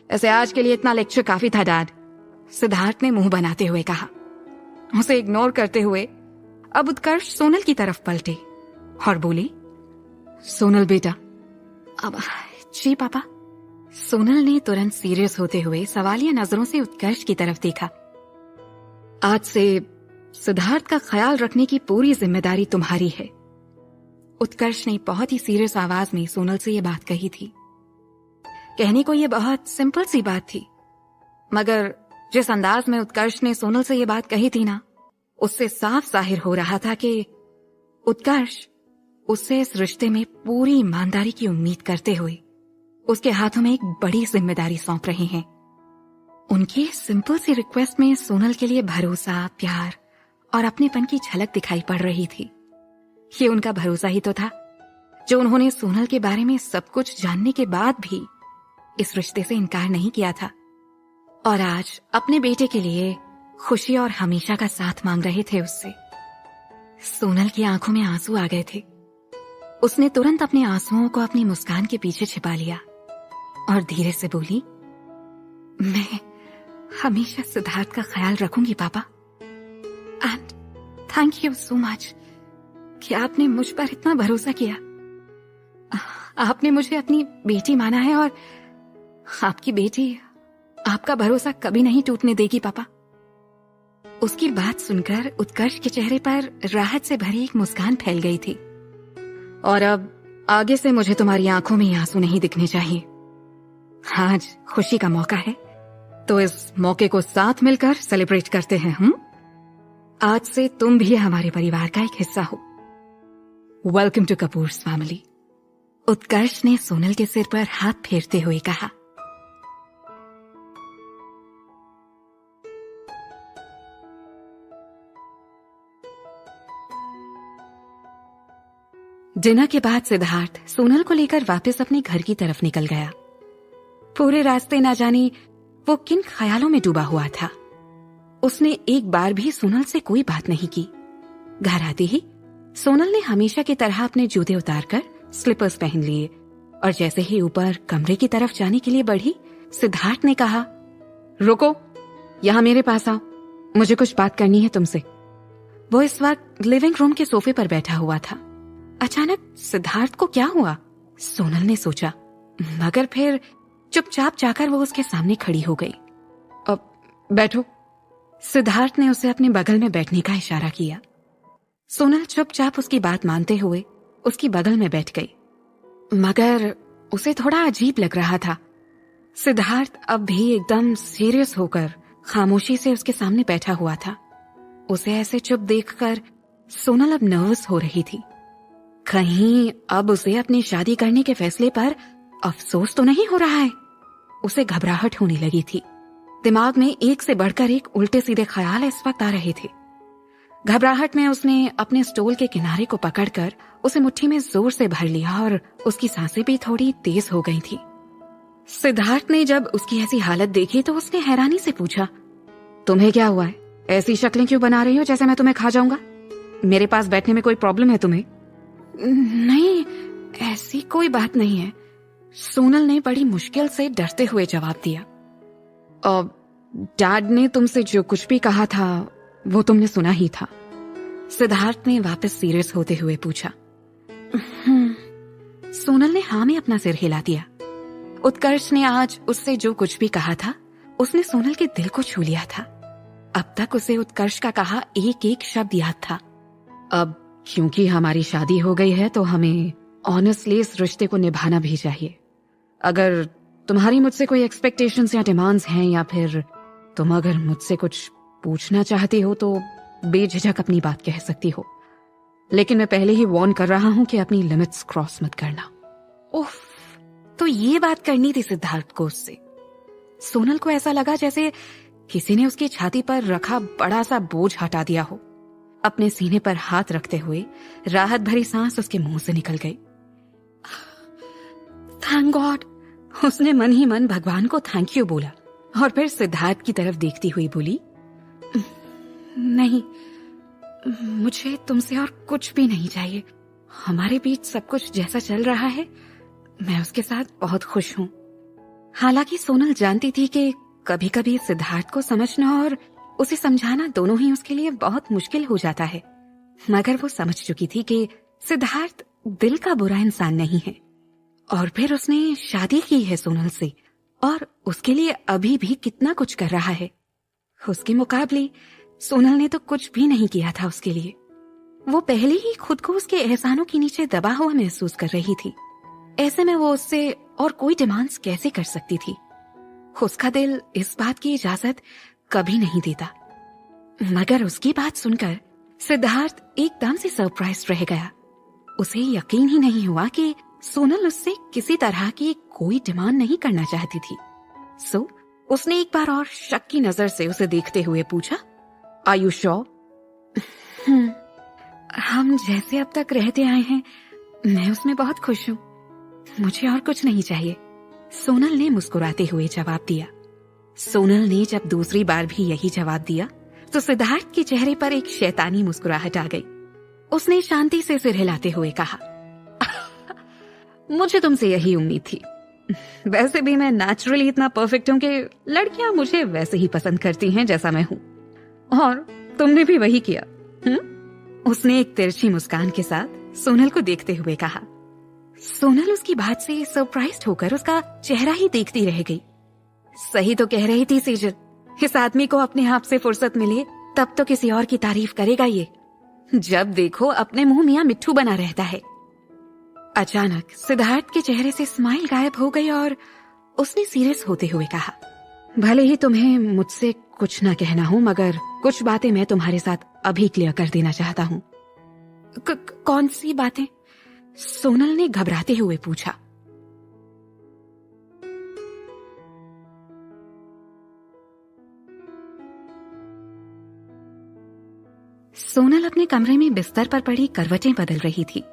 ऐसे आज के लिए इतना लेक्चर काफी था डैड, सिद्धार्थ ने मुंह बनाते हुए कहा। उसे इग्नोर करते हुए अब उत्कर्ष सोनल की तरफ पलटे और बोली, सोनल बेटा। अब जी पापा। सोनल ने तुरंत सीरियस होते हुए सवालिया नजरों से उत्कर्ष की तरफ देखा। आज से सिद्धार्थ का ख्याल रखने की पूरी जिम्मेदारी तुम्हारी है। उत्कर्ष ने बहुत ही सीरियस आवाज में सोनल से यह बात कही थी। कहने को यह बहुत सिंपल सी बात थी, मगर जिस अंदाज में उत्कर्ष ने सोनल से यह बात कही थी ना, उससे साफ जाहिर हो रहा था कि उत्कर्ष उससे इस रिश्ते में पूरी ईमानदारी की उम्मीद करते हुए उसके हाथों में एक बड़ी जिम्मेदारी सौंप रहे हैं। उनकी सिंपल सी रिक्वेस्ट में सोनल के लिए भरोसा, प्यार और अपनेपन की झलक दिखाई पड़ रही थी। ये उनका भरोसा ही तो था जो उन्होंने सोनल के बारे में सब कुछ जानने के बाद भी इस रिश्ते से इनकार नहीं किया था, और आज अपने बेटे के लिए खुशी और हमेशा का साथ मांग रहे थे उससे। सोनल की आंखों में आंसू आ गए थे। उसने तुरंत अपने आंसुओं को अपनी मुस्कान के पीछे छिपा लिया और धीरे से बोली, मैं हमेशा सिद्धार्थ का ख्याल रखूंगी पापा, and thank you so much कि आपने मुझ पर इतना भरोसा किया। आपने मुझे अपनी बेटी माना है और आपकी बेटी आपका भरोसा कभी नहीं टूटने देगी पापा। उसकी बात सुनकर उत्कर्ष के चेहरे पर राहत से भरी एक मुस्कान फैल गई थी। और अब आगे से मुझे तुम्हारी आंखों में आंसू नहीं दिखने चाहिए। आज खुशी का मौका है, तो इस मौके को साथ मिलकर सेलिब्रेट करते हैं। आज से तुम भी हमारे परिवार का एक हिस्सा हो। Welcome to Kapoors family. Utkarsh ने सोनल के सिर पर हाथ फेरते हुए कहा। डिनर के बाद सिद्धार्थ सोनल को लेकर वापस अपने घर की तरफ निकल गया। पूरे रास्ते ना जाने वो किन ख्यालों में डूबा हुआ था। उसने एक बार भी सोनल से कोई बात नहीं की। घर आते ही सोनल ने हमेशा की तरह अपने जूते उतारकर स्लीपर्स पहन लिए और जैसे ही ऊपर कमरे की तरफ जाने के लिए बढ़ी, सिद्धार्थ ने कहा, रुको, यहाँ मेरे पास आओ, मुझे कुछ बात करनी है तुमसे। वो इस वक्त लिविंग रूम के सोफे पर बैठा हुआ था। अचानक सिद्धार्थ को क्या हुआ, सोनल ने सोचा, मगर फिर चुपचाप जाकर वो उसके सामने खड़ी हो गई। अब बैठो। सिद्धार्थ ने उसे अपने बगल में बैठने का इशारा किया। सोनल चुपचाप उसकी बात मानते हुए उसकी बगल में बैठ गई, मगर उसे थोड़ा अजीब लग रहा था। सिद्धार्थ अब भी एकदम सीरियस होकर खामोशी से उसके सामने बैठा हुआ था। उसे ऐसे चुप देखकर सोनल अब नर्वस हो रही थी। कहीं अब उसे अपनी शादी करने के फैसले पर अफसोस तो नहीं हो रहा है। उसे घबराहट होने लगी थी। दिमाग में एक से बढ़कर एक उल्टे सीधे ख्याल इस वक्त आ रहे थे। घबराहट में उसने अपने स्टूल के किनारे को पकड़कर उसे मुट्ठी में जोर से भर लिया और उसकी सांसें भी थोड़ी तेज हो गई थी। सिद्धार्थ ने जब उसकी ऐसी हालत देखी तो उसने हैरानी से पूछा, तुम्हें क्या हुआ है? ऐसी शक्लें क्यों बना रही हो जैसे मैं तुम्हें खा जाऊंगा? मेरे पास बैठने में कोई प्रॉब्लम है तुम्हें? नहीं, ऐसी कोई बात नहीं है, सोनल ने बड़ी मुश्किल से डरते हुए जवाब दिया। डैड ने तुमसे जो कुछ भी कहा था वो तुमने सुना ही था। सिद्धार्थ ने वापस सीरियस होते हुए पूछा। सोनल ने हाँ में अपना सिर हिला दिया। उत्कर्ष ने आज उससे जो कुछ भी कहा था उसने सोनल के दिल को छू लिया था। अब तक उसे उत्कर्ष का कहा एक एक शब्द याद था। अब क्योंकि हमारी शादी हो गई है तो हमें ऑनेस्टली इस रिश्ते को निभाना भी चाहिए। अगर तुम्हारी मुझसे कोई एक्सपेक्टेशंस या डिमांड्स हैं या फिर तुम अगर मुझसे कुछ पूछना चाहती हो तो बेझिझक अपनी बात कह सकती हो, लेकिन मैं पहले ही वार्न कर रहा हूं कि अपनी लिमिट्स क्रॉस मत करना। उफ, तो ये बात करनी थी सिद्धार्थ को उससे। सोनल को ऐसा लगा जैसे किसी ने उसकी छाती पर रखा बड़ा सा बोझ हटा दिया हो। अपने सीने पर हाथ रखते हुए राहत भरी सांस उसके मुंह से निकल गई। थैंक गॉड, उसने मन ही मन भगवान को थैंक यू बोला और फिर सिद्धार्थ की तरफ देखती हुई बोली, नहीं, मुझे तुमसे और कुछ भी नहीं चाहिए। हमारे बीच सब कुछ जैसा चल रहा है मैं उसके साथ बहुत खुश हूं। हालांकि सोनल जानती थी कि कभी कभी सिद्धार्थ को समझना और उसे समझाना दोनों ही उसके लिए बहुत मुश्किल हो जाता है, मगर वो समझ चुकी थी कि सिद्धार्थ दिल का बुरा इंसान नहीं है। और फिर उसने शादी की है सोनल से और उसके लिए अभी भी कितना कुछ कर रहा है। उसके मुकाबले सोनल ने तो कुछ भी नहीं किया था उसके लिए। वो पहले ही खुद को उसके एहसानों के नीचे दबा हुआ महसूस कर रही थी। ऐसे में वो उससे और कोई डिमांड्स कैसे कर सकती थी? उसका दिल इस बात की इजाजत कभी नहीं देता। मगर उसकी बात सुनकर सिद्धार्थ एकदम से सरप्राइज रह गया। उसे यकीन ही नहीं हुआ कि सोनल उससे किसी तरह की कोई डिमांड नहीं करना चाहती थी। सो उसने एक बार और शक की नजर से उसे देखते हुए पूछा, आर यू श्योर? हम जैसे अब तक रहते आए हैं मैं उसमें बहुत खुश हूँ, मुझे और कुछ नहीं चाहिए, सोनल ने मुस्कुराते हुए जवाब दिया। सोनल ने जब दूसरी बार भी यही जवाब दिया तो सिद्धार्थ के चेहरे पर एक शैतानी मुस्कुराहट आ गई। उसने शांति से सिर हिलाते हुए कहा, मुझे तुमसे यही उम्मीद थी। वैसे भी मैं नेचुरली इतना परफेक्ट हूं कि लड़कियां मुझे वैसे ही पसंद करती हैं जैसा मैं हूं, और तुमने भी वही किया। उसने एक तिरछी मुस्कान के साथ सोनल को देखते हुए कहा। सोनल उसकी बात से सरप्राइज्ड होकर उसका चेहरा ही देखती रह गई। सही तो कह रही थी सेजल, इस आदमी को अपने आप से फुर्सत मिले तब तो किसी और की तारीफ करेगा ये। जब देखो अपने मुंह मियां मिट्ठू बना रहता है। अचानक सिद्धार्थ के चेहरे से स्माइल गायब हो गई और उसने सीरियस होते हुए कहा, भले ही तुम्हें मुझसे कुछ ना कहना हो मगर कुछ बातें मैं तुम्हारे साथ अभी क्लियर कर देना चाहता हूँ। कौन सी बातें? सोनल ने घबराते हुए पूछा। सोनल अपने कमरे में बिस्तर पर पड़ी करवटें बदल रही थी।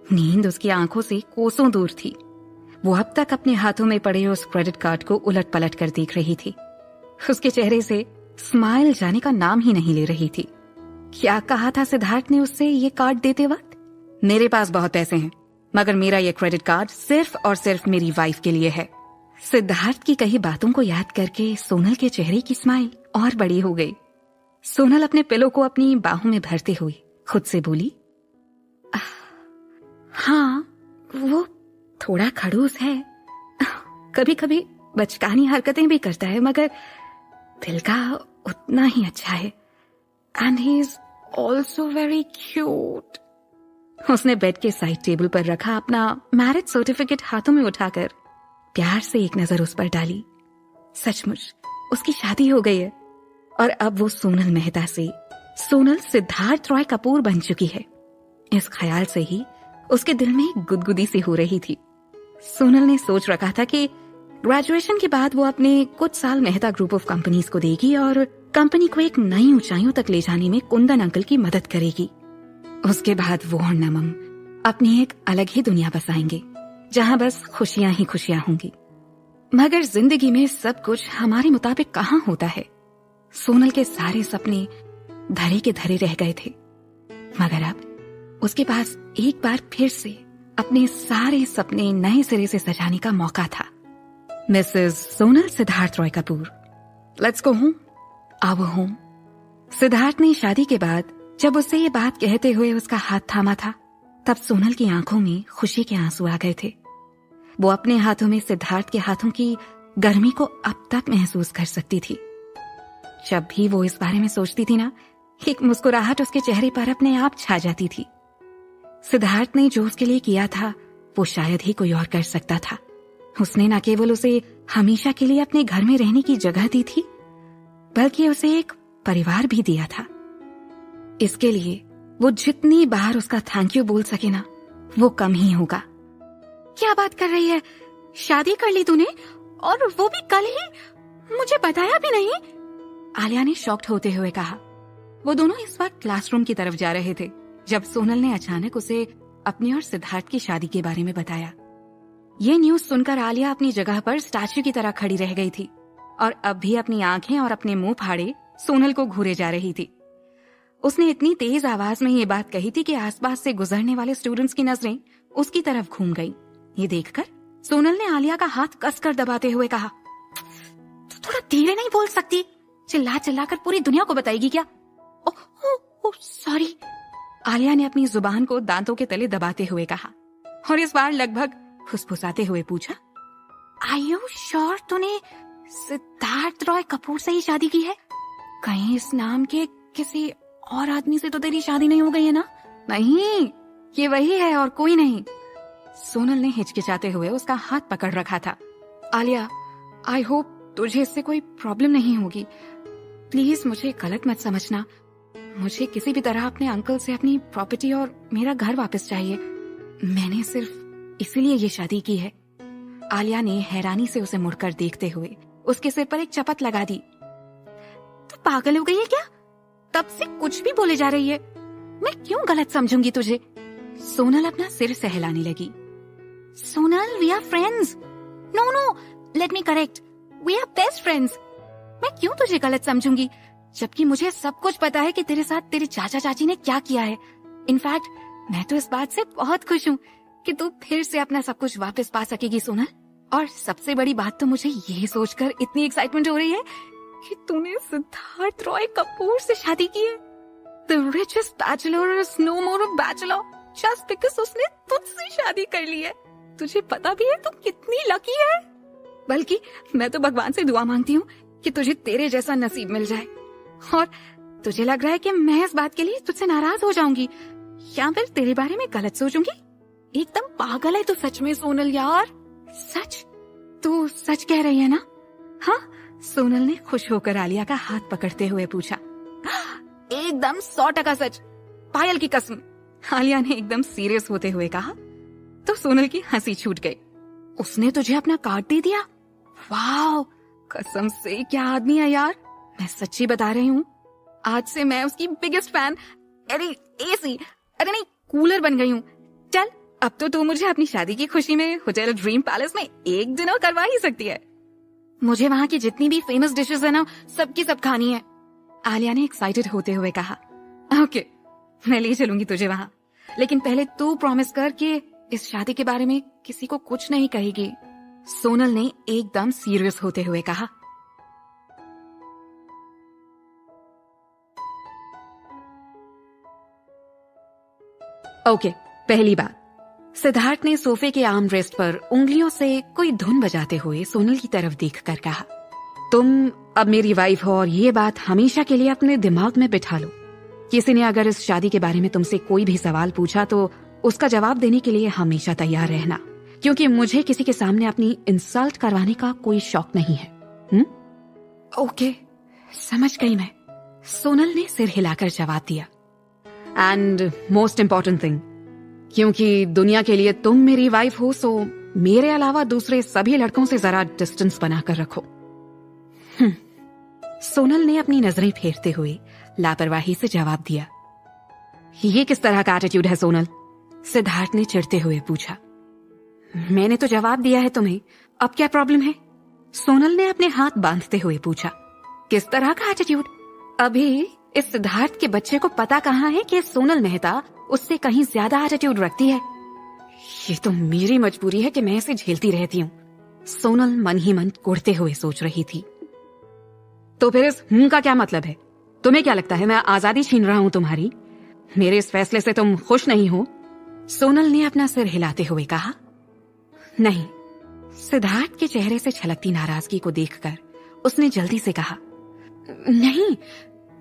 नींद उसकी आंखों से कोसों दूर थी। वो अब तक अपने हाथों में पड़े उस क्रेडिट कार्ड को उलट पलट कर देख रही थी। उसके चेहरे से स्माइल जाने का नाम ही नहीं ले रही थी। क्या कहा था सिद्धार्थ ने उससे ये कार्ड देते वक्त? मेरे पास बहुत पैसे हैं मगर मेरा ये क्रेडिट कार्ड सिर्फ और सिर्फ मेरी वाइफ के लिए है। सिद्धार्थ की कही बातों को याद करके सोनल के चेहरे की स्माइल और बड़ी हो गई। सोनल अपने पिलो को अपनी बाहों में भरते हुए खुद से बोली, हाँ वो थोड़ा खड़ूस है, कभी कभी बचकानी हरकतें भी करता है मगर दिल का उतना ही अच्छा है। And he is also very cute. उसने बेड के साइड टेबल पर रखा अपना मैरिज सर्टिफिकेट हाथों में उठाकर प्यार से एक नजर उस पर डाली। सचमुच उसकी शादी हो गई है और अब वो सोनल मेहता से सोनल सिद्धार्थ रॉय कपूर बन चुकी है। इस ख्याल से ही उसके दिल में गुदगुदी सी हो रही थी। सोनल ने सोच रखा था कि ग्रेजुएशन के बाद वो अपने कुछ साल मेहता ग्रुप ऑफ कंपनीज को देगी और कंपनी को एक नई ऊंचाइयों तक ले जाने में कुंदन अंकल की मदद करेगी। उसके बाद वो और नमम अपनी एक अलग ही दुनिया बसाएंगे जहां बस खुशियां ही खुशियां होंगी। मगर जिंदगी में सब कुछ हमारे मुताबिक कहाँ होता है। सोनल के सारे सपने धरे के धरे रह गए थे मगर अब उसके पास एक बार फिर से अपने सारे सपने नए सिरे से सजाने का मौका था। Mrs Sonal Siddharth Roy Kapoor let's go home. अब होम। सिद्धार्थ ने शादी के बाद जब उससे ये बात कहते हुए उसका हाथ थामा था, तब सोनल की आंखों में खुशी के आंसू आ गए थे। वो अपने हाथों में सिद्धार्थ के हाथों की गर्मी को अब तक महसूस कर सकती थी। जब भी वो इस बारे में सोचती थी ना, एक मुस्कुराहट उसके चेहरे पर अपने आप छा जाती थी। सिद्धार्थ ने जो उसके लिए किया था वो शायद ही कोई और कर सकता था। उसने न केवल उसे हमेशा के लिए अपने घर में रहने की जगह दी थी, बल्कि उसे एक परिवार भी दिया था। इसके लिए वो जितनी बार उसका थैंक यू बोल सके ना, वो कम ही होगा। क्या बात कर रही है? शादी कर ली तूने, और वो भी कल ही? मुझे बताया भी नहीं। आलिया ने शॉक्ड होते हुए कहा। वो दोनों इस वक्त क्लासरूम की तरफ जा रहे थे जब सोनल ने अचानक उसे अपनी और सिद्धार्थ की शादी के बारे में बताया। ये न्यूज सुनकर आलिया अपनी जगह पर स्टैच्यू की तरह खड़ी रह गई थी और अब भी अपनी आंखें और अपने मुंह फाड़े सोनल को घूरे जा रही थी। उसने इतनी तेज आवाज में ये बात कही थी कि आसपास से गुजरने वाले स्टूडेंट्स की नजरें उसकी तरफ घूम गईं। ये देखकर सोनल ने आलिया का हाथ कसकर दबाते हुए कहा, तू थोड़ा धीरे नहीं बोल सकती? चिल्ला चिल्ला कर पूरी दुनिया को बताएगी क्या? Oh sorry. आलिया ने अपनी जुबान को दांतों के तले दबाते हुए कहा और इस बार लगभग फुसफुसाते हुए पूछा, आर यू श्योर तूने सिद्धार्थ रॉय कपूर से ही शादी की है? कहीं इस नाम के किसी और आदमी से तो तेरी शादी नहीं हो गई है ना? नहीं, ये वही है और कोई नहीं। सोनल ने हिचकिचाते हुए उसका हाथ पकड़ रखा था। आलिया, आई होप तुझे इससे कोई प्रॉब्लम नहीं होगी। प्लीज मुझे गलत मत समझना। मुझे किसी भी तरह अपने अंकल से अपनी प्रॉपर्टी और मेरा घर वापस चाहिए। मैंने सिर्फ इसीलिए ये शादी की है। आलिया ने हैरानी से उसे मुड़कर देखते हुए उसके सिर पर एक चपत लगा दी। तू पागल हो गई है क्या? तब से कुछ भी बोले जा रही है। मैं क्यों गलत समझूंगी तुझे? सोनल अपना सिर सहलाने लगी। Sonal, we are friends. No, let me correct, we are best friends. मैं क्यों तुझे गलत समझूंगी, जबकि मुझे सब कुछ पता है कि तेरे साथ तेरे चाचा चाची ने क्या किया है। इनफैक्ट मैं तो इस बात से बहुत खुश हूँ कि तू फिर से अपना सब कुछ वापस पा सकेगी सोनल। और सबसे बड़ी बात तो मुझे ये सोचकर इतनी एक्साइटमेंट हो रही है कि तूने सिद्धार्थ रॉय कपूर से शादी की है। The richest bachelor is no more a bachelor just because उसने तुझसे शादी कर ली है। तुझे पता भी है तू कितनी लकी है। बल्कि मैं तो भगवान से दुआ मांगती हूँ कि तुझे तेरे जैसा नसीब मिल जाए। और तुझे लग रहा है कि मैं इस बात के लिए तुझसे नाराज हो जाऊंगी या फिर तेरे बारे में गलत सोचूंगी? एकदम पागल है तू सच में सोनल यार। सच? तू सच कह रही है ना? हाँ, सोनल ने खुश होकर आलिया का हाथ पकड़ते हुए पूछा। एकदम 100% सच, पायल की कसम। आलिया ने एकदम सीरियस होते हुए कहा तो सोनल की हंसी छूट गई। उसने तुझे अपना कार्ड दे दिया? वाह, कसम से क्या आदमी है यार। मैं सच्ची बता रही हूँ, आज से मैं उसकी बिगेस्ट फैन, अरे एसी, अरे नहीं कूलर बन गई हूँ। चल, अब तो तू मुझे अपनी शादी की खुशी में होटल ड्रीम पैलेस में एक डिनर करवा ही सकती है। मुझे वहाँ की जितनी भी फेमस डिशेस है ना, सबकी सब खानी है। आलिया ने एक्साइटेड होते हुए कहा। ओके, मैं ले चलूंगी तुझे वहाँ, लेकिन पहले तू प्रॉमिस कर कि इस शादी के बारे में किसी को कुछ नहीं कहेगी। सोनल ने एकदम सीरियस होते हुए कहा। ओके, पहली बात। सिद्धार्थ ने सोफे के आर्म रेस्ट पर उंगलियों से कोई धुन बजाते हुए सोनल की तरफ देखकर कहा, तुम अब मेरी वाइफ हो और ये बात हमेशा के लिए अपने दिमाग में बिठा लो। किसी ने अगर इस शादी के बारे में तुमसे कोई भी सवाल पूछा तो उसका जवाब देने के लिए हमेशा तैयार रहना, क्योंकि मुझे किसी के सामने अपनी इंसल्ट करवाने का कोई शौक नहीं है। ओके, समझ गई मैं। सोनल ने सिर हिलाकर जवाब दिया। एंड मोस्ट इम्पोर्टेंट थिंग, क्योंकि दुनिया के लिए तुम मेरी वाइफ हो, सो मेरे अलावा दूसरे सभी लड़कों से जरा डिस्टेंस बनाकर रखो। सोनल ने अपनी नजरें फेरते हुए लापरवाही से जवाब दिया। ये किस तरह का एटीट्यूड है सोनल? सिद्धार्थ ने चिढ़ते हुए पूछा। मैंने तो जवाब दिया है तुम्हें, अब क्या प्रॉब्लम है? सोनल ने अपने हाथ बांधते हुए पूछा। किस तरह का एटीट्यूड? अभी इस सिद्धार्थ के बच्चे को पता कहाँ है कि सोनल मेहता उससे कहीं ज्यादा एटीट्यूड रखती है। ये तो मेरी मजबूरी है कि मैं इसे झेलती रहती हूँ, सोनल मन ही मन कुढ़ते हुए सोच रही थी। तो फिर इस का क्या मतलब है? तुम्हें क्या लगता है मैं आजादी छीन रहा हूं तुम्हारी? मेरे इस फैसले से तुम खुश नहीं हो? सोनल ने अपना सिर हिलाते हुए कहा। नहीं। सिद्धार्थ के चेहरे से छलकती नाराजगी को देखकर उसने जल्दी से कहा, नहीं,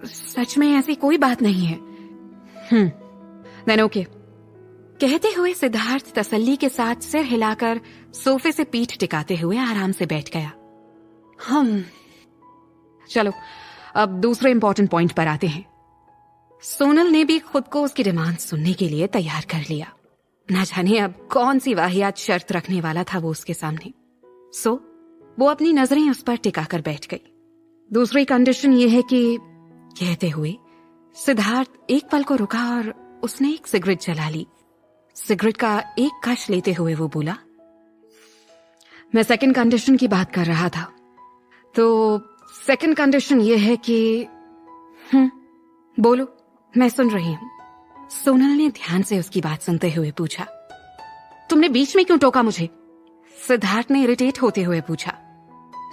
सच में ऐसी कोई बात नहीं है। Then okay. कहते हुए सिद्धार्थ तसल्ली के साथ सिर हिलाकर सोफे से पीठ टिकाते हुए आराम से बैठ गया। चलो अब दूसरे इंपॉर्टेंट पॉइंट पर आते हैं। सोनल ने भी खुद को उसकी डिमांड सुनने के लिए तैयार कर लिया। न जाने अब कौन सी वाहियात शर्त रखने वाला था वो उसके सामने। वो अपनी नजरें उस पर टिकाकर बैठ गई। दूसरी कंडीशन ये है कि, कहते हुए सिद्धार्थ एक पल को रुका और उसने एक सिगरेट जला ली। सिगरेट का एक कश लेते हुए वो बोला, मैं सेकंड कंडीशन की बात कर रहा था। तो सेकंड कंडीशन ये है कि बोलो, मैं सुन रही हूं। सोनल ने ध्यान से उसकी बात सुनते हुए पूछा। तुमने बीच में क्यों टोका मुझे? सिद्धार्थ ने इरिटेट होते हुए पूछा।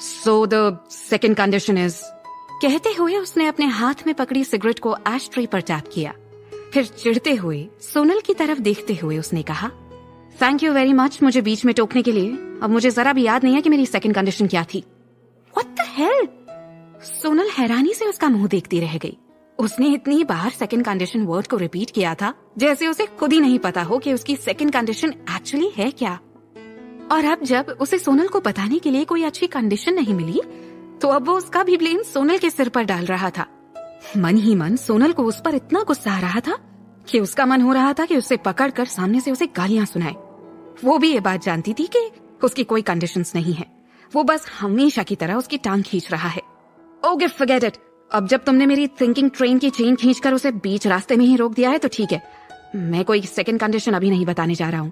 So the second condition is, कहते हुए उसने अपने हाथ में पकड़ी सिगरेट को एश ट्रे पर टैप किया। फिर चिढ़ते हुए सोनल की तरफ देखते हुए उसने कहा, थैंक यू वेरी मच मुझे बीच में टोकने के लिए। अब मुझे जरा भी याद नहीं है कि मेरी सेकंड कंडीशन क्या थी। What the hell? सोनल हैरानी से उसका मुंह देखती रह गई। उसने इतनी बार सेकंड कंडीशन वर्ड को रिपीट किया था जैसे उसे खुद ही नहीं पता हो कि उसकी सेकंड कंडीशन एक्चुअली है क्या। और अब जब उसे सोनल को बताने के लिए कोई अच्छी कंडीशन नहीं मिली तो अब वो उसका भी ब्लेम सोनल के सिर पर डाल रहा था। मन ही मन सोनल को उस पर इतना गुस्सा आ रहा था कि उसका मन हो रहा था कि उसे पकड़कर सामने से उसे गालियां सुनाए। वो भी ये बात जानती थी कि उसकी कोई कंडीशंस नहीं है, वो बस हमेशा की तरह उसकी टांग खींच रहा है। Okay forget it. अब जब तुमने मेरी थिंकिंग ट्रेन की चेन खींचकर उसे बीच रास्ते में ही रोक दिया है तो ठीक है, मैं कोई सेकंड कंडीशन अभी नहीं बताने जा रहा हूँ।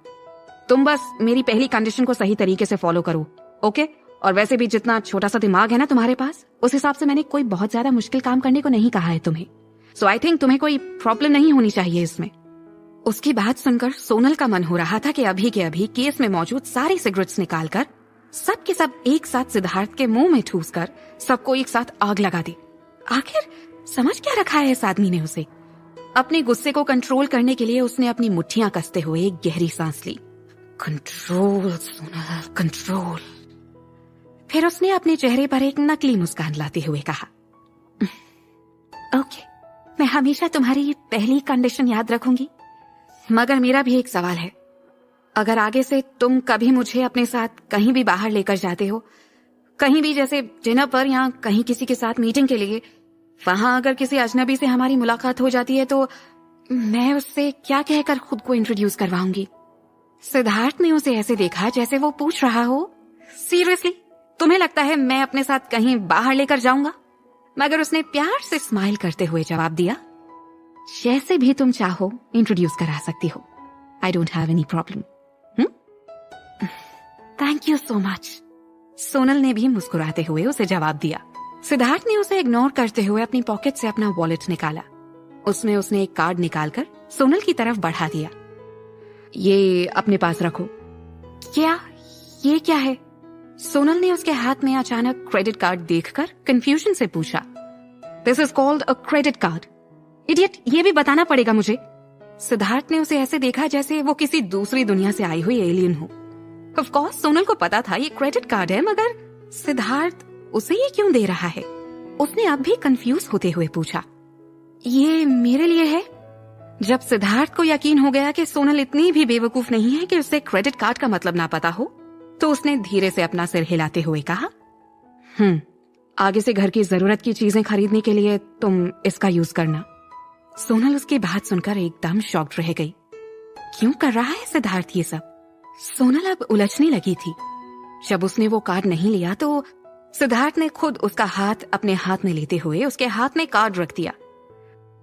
तुम बस मेरी पहली कंडीशन को सही तरीके से फॉलो करो, ओके? और वैसे भी जितना छोटा सा दिमाग है ना तुम्हारे पास, उस हिसाब से मैंने कोई बहुत ज्यादा मुश्किल काम करने को नहीं कहा है तुम्हें। सो आई थिंक तुम्हें कोई प्रॉब्लम नहीं होनी चाहिए इसमें। उसकी बात सुनकर सोनल का मन हो रहा था कि अभी के अभी केस में मौजूद सारी सिगरेट्स निकालकर सब के सब एक साथ सिद्धार्थ के मुंह में ठूस कर सबको एक साथ आग लगा दे। आखिर समझ क्या रखा है इस आदमी ने उसे? अपने गुस्से को कंट्रोल करने के लिए उसने अपनी मुट्ठियां कसते हुए एक गहरी सांस ली। Control Sonal, control. फिर उसने अपने चेहरे पर एक नकली मुस्कान लाते हुए कहा, ओके, मैं हमेशा तुम्हारी पहली कंडीशन याद रखूंगी। मगर मेरा भी एक सवाल है। अगर आगे से तुम कभी मुझे अपने साथ कहीं भी बाहर लेकर जाते हो, कहीं भी जैसे डिनर पर या कहीं किसी के साथ मीटिंग के लिए, वहां अगर किसी अजनबी से हमारी मुलाकात हो जाती है तो मैं उससे क्या कहकर खुद को इंट्रोड्यूस करवाऊंगी? सिद्धार्थ ने उसे ऐसे देखा जैसे वो पूछ रहा हो, सीरियसली तुम्हें लगता है मैं अपने साथ कहीं बाहर लेकर जाऊंगा? मगर उसने प्यार से स्माइल करते हुए जवाब दिया, जैसे भी तुम चाहो इंट्रोड्यूस करा सकती हो। I don't have any problem. Thank you so much. Sonal ने भी मुस्कुराते हुए उसे जवाब दिया। सिद्धार्थ ने उसे इग्नोर करते हुए अपनी पॉकेट से अपना वॉलेट निकाला। उसने एक कार्ड निकालकर सोनल की तरफ बढ़ा दिया। ये अपने पास रखो। क्या? ये क्या है? सोनल ने उसके हाथ में अचानक क्रेडिट कार्ड देखकर कंफ्यूजन से पूछा। This is called a credit card. Idiot, ये भी बताना पड़ेगा मुझे। सिद्धार्थ ने उसे ऐसे देखा जैसे वो किसी दूसरी दुनिया से आई हुई एलियन हो। ऑफ कोर्स सोनल को पता था ये क्रेडिट कार्ड है, मगर सिद्धार्थ उसे ये क्यों दे रहा है? उसने अब भी कंफ्यूज होते हुए पूछा, ये मेरे लिए है? जब सिद्धार्थ को यकीन हो गया कि सोनल इतनी भी बेवकूफ नहीं है कि उसे क्रेडिट कार्ड का मतलब ना पता हो, तो उसने धीरे से अपना सिर हिलाते हुए कहा, आगे से घर की जरूरत की चीजें खरीदने के लिए तुम इसका यूज करना। सोनल उसकी बात सुनकर एकदम शॉक्ड रह गई। क्यों कर रहा है सिद्धार्थ ये सब? सोनल अब उलझने लगी थी। जब उसने वो कार्ड नहीं लिया तो सिद्धार्थ ने खुद उसका हाथ अपने हाथ में लेते हुए उसके हाथ में कार्ड रख दिया।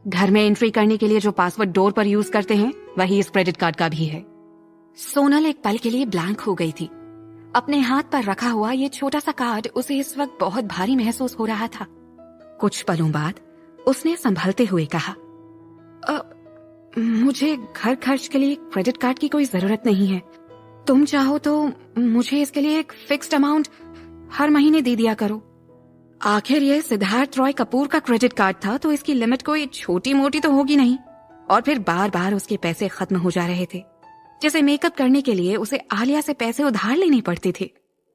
घर में एंट्री करने के लिए जो पासवर्ड डोर पर यूज करते हैं वही इस क्रेडिट कार्ड का भी है। सोनल एक पल के लिए ब्लैंक हो गई थी। अपने हाथ पर रखा हुआ ये छोटा सा कार्ड उसे इस वक्त बहुत भारी महसूस हो रहा था। कुछ पलों बाद उसने संभलते हुए कहा, मुझे घर खर्च के लिए क्रेडिट कार्ड की कोई जरूरत नहीं है। तुम चाहो तो मुझे इसके लिए एक फिक्स्ड अमाउंट हर महीने दे दिया करो। आखिर ये सिद्धार्थ रॉय कपूर का क्रेडिट कार्ड था, तो इसकी लिमिट कोई छोटी मोटी तो होगी नहीं। और फिर बार बार उसके पैसे खत्म हो जा रहे थे। जैसे मेकअप करने के लिए उसे आलिया से पैसे उधार लेने पड़ते थे।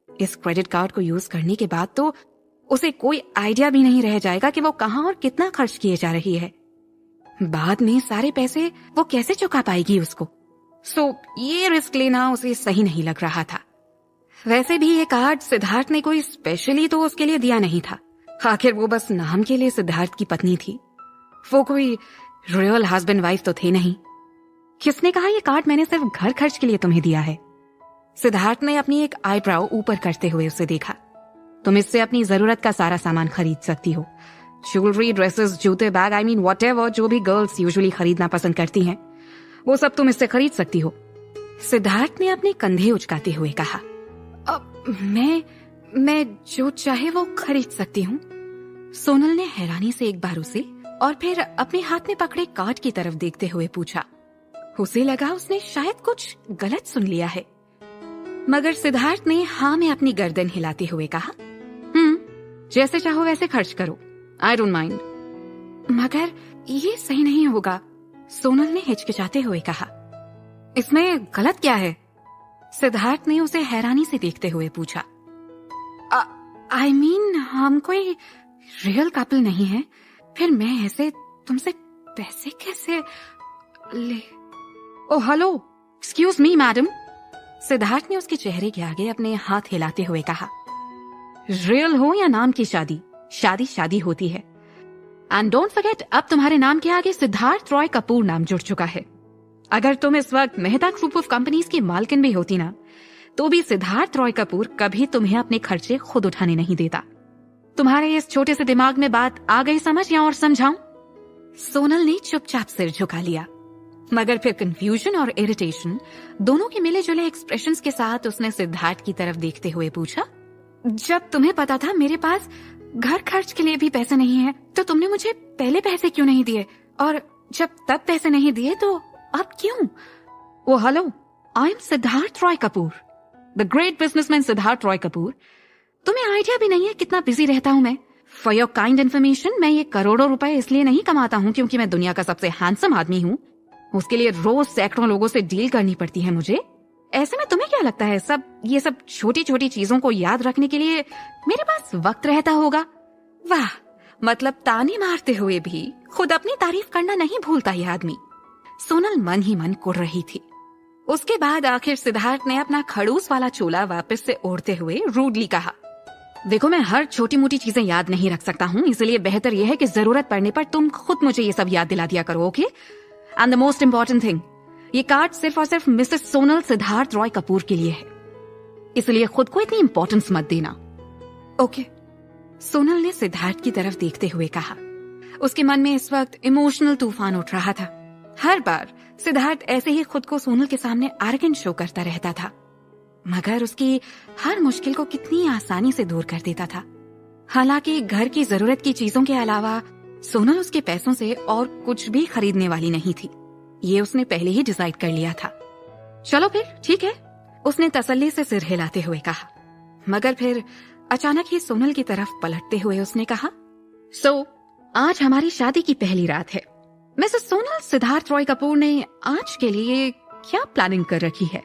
इस क्रेडिट कार्ड को यूज करने के बाद तो उसे कोई आइडिया भी नहीं रह जाएगा कि वो कहाँ और कितना खर्च किए जा रही है। बाद में सारे पैसे वो कैसे चुका पाएगी उसको। सो ये रिस्क लेना उसे सही नहीं लग रहा था। वैसे भी ये कार्ड सिद्धार्थ ने कोई स्पेशली तो उसके लिए दिया नहीं था। आखिर वो बस नाम के लिए सिद्धार्थ की पत्नी थी, वो कोई रियल हस्बैंड वाइफ तो थे नहीं। किसने कहा ये कार्ड मैंने सिर्फ घर खर्च के लिए तुम्हें दिया है? सिद्धार्थ ने अपनी एक आईब्राउ ऊपर करते हुए उसे देखा। तुम इससे अपनी जरूरत का सारा सामान खरीद सकती हो। ज्वेलरी, ड्रेसेस, जूते, बैग, आई मीन व्हाटएवर जो भी गर्ल्स यूजुअली खरीदना पसंद करती हैं, वो सब तुम इससे खरीद सकती हो। सिद्धार्थ ने अपने कंधे उचकाते हुए कहा। मैं जो चाहे वो खरीद सकती हूँ। सोनल ने हैरानी से एक बार उसे और फिर अपने हाथ में पकड़े कार्ड की तरफ देखते हुए पूछा। उसे लगा उसने शायद कुछ गलत सुन लिया है, मगर सिद्धार्थ ने हाँ में अपनी गर्दन हिलाते हुए कहा, जैसे चाहो वैसे खर्च करो, आई डोंट माइंड। मगर ये सही नहीं होगा, सोनल ने हिचकिचाते हुए कहा। इसमें गलत क्या है? सिद्धार्थ ने उसे हैरानी से देखते हुए पूछा। आई मीन हम कोई रियल कपल नहीं है, फिर मैं ऐसे तुमसे पैसे कैसे ले? Oh hello, excuse me madam. Siddharth ने उसके चेहरे के आगे अपने हाथ हिलाते हुए कहा। रियल हो या नाम की शादी, शादी शादी होती है। एंड डोंट फॉरगेट, अब तुम्हारे नाम के आगे सिद्धार्थ रॉय कपूर नाम जुड़ चुका है। अगर तुम इस वक्त मेहता ग्रुप ऑफ कंपनीज की मालकिन भी होती ना, तो भी सिद्धार्थ रॉय कपूर कभी तुम्हें अपने खर्चे खुद उठाने नहीं देता। तुम्हारे इस छोटे से दिमाग में बात आ गई समझ, या और समझाऊं? सोनल ने चुपचाप सिर झुका लिया, मगर फिर कंफ्यूजन और इरिटेशन दोनों के मिले जुले एक्सप्रेशंस के साथ उसने सिद्धार्थ की तरफ देखते हुए पूछा, जब तुम्हें पता था मेरे पास घर खर्च के लिए भी पैसे नहीं है, तो तुमने मुझे पहले पैसे क्यों नहीं दिए? और जब तब पैसे नहीं दिए तो अब क्यों? Oh hello, I am Siddharth Roy Kapoor, the great businessman Siddharth Roy Kapoor. तुम्हें आइडिया भी नहीं है कितना बिजी रहता हूं मैं। फॉर योर काइंड इन्फॉर्मेशन, मैं ये करोड़ों रुपए इसलिए नहीं कमाता हूँ क्योंकि मैं दुनिया का सबसे हैंडसम आदमी हूँ। उसके लिए रोज सैकड़ों लोगों से डील करनी पड़ती है मुझे। ऐसे में तुम्हें क्या लगता है ये सब छोटी छोटी चीजों को याद रखने के लिए मेरे पास वक्त रहता होगा? वाह, मतलब ताने मारते हुए भी खुद अपनी तारीफ करना नहीं भूलता ये आदमी। सोनल मन ही मन कुढ़ रही थी। उसके बाद आखिर सिद्धार्थ ने अपना खड़ूस वाला चोला वापस से ओढ़ते हुए रूडली कहा, देखो मैं हर छोटी मोटी चीजें याद नहीं रख सकता हूँ, इसलिए बेहतर यह है कि जरूरत पड़ने पर तुम खुद मुझे ये सब याद दिला दिया करो, okay? And the most important thing, ये कार्ड सिर्फ और सिर्फ मिसेस सोनल सिद्धार्थ रॉय कपूर के लिए है, इसलिए खुद को इतनी इंपॉर्टेंस मत देना, ओके? सोनल ने सिद्धार्थ की तरफ देखते हुए कहा। उसके मन में इस वक्त इमोशनल तूफान उठ रहा था। हर बार सिद्धार्थ ऐसे ही खुद को सोनल के सामने आर्गेंट शो करता रहता था, मगर उसकी हर मुश्किल को कितनी आसानी से दूर कर देता था। हालांकि घर की जरूरत की चीजों के अलावा सोनल उसके पैसों से और कुछ भी खरीदने वाली नहीं थी, ये उसने पहले ही डिसाइड कर लिया था। चलो फिर ठीक है, उसने तसल्ली से सिर हिलाते हुए कहा, मगर फिर अचानक ही सोनल की तरफ पलटते हुए उसने कहा, आज हमारी शादी की पहली रात है। मिसेस सोनल सिद्धार्थ रॉय कपूर ने आज के लिए क्या प्लानिंग कर रखी है?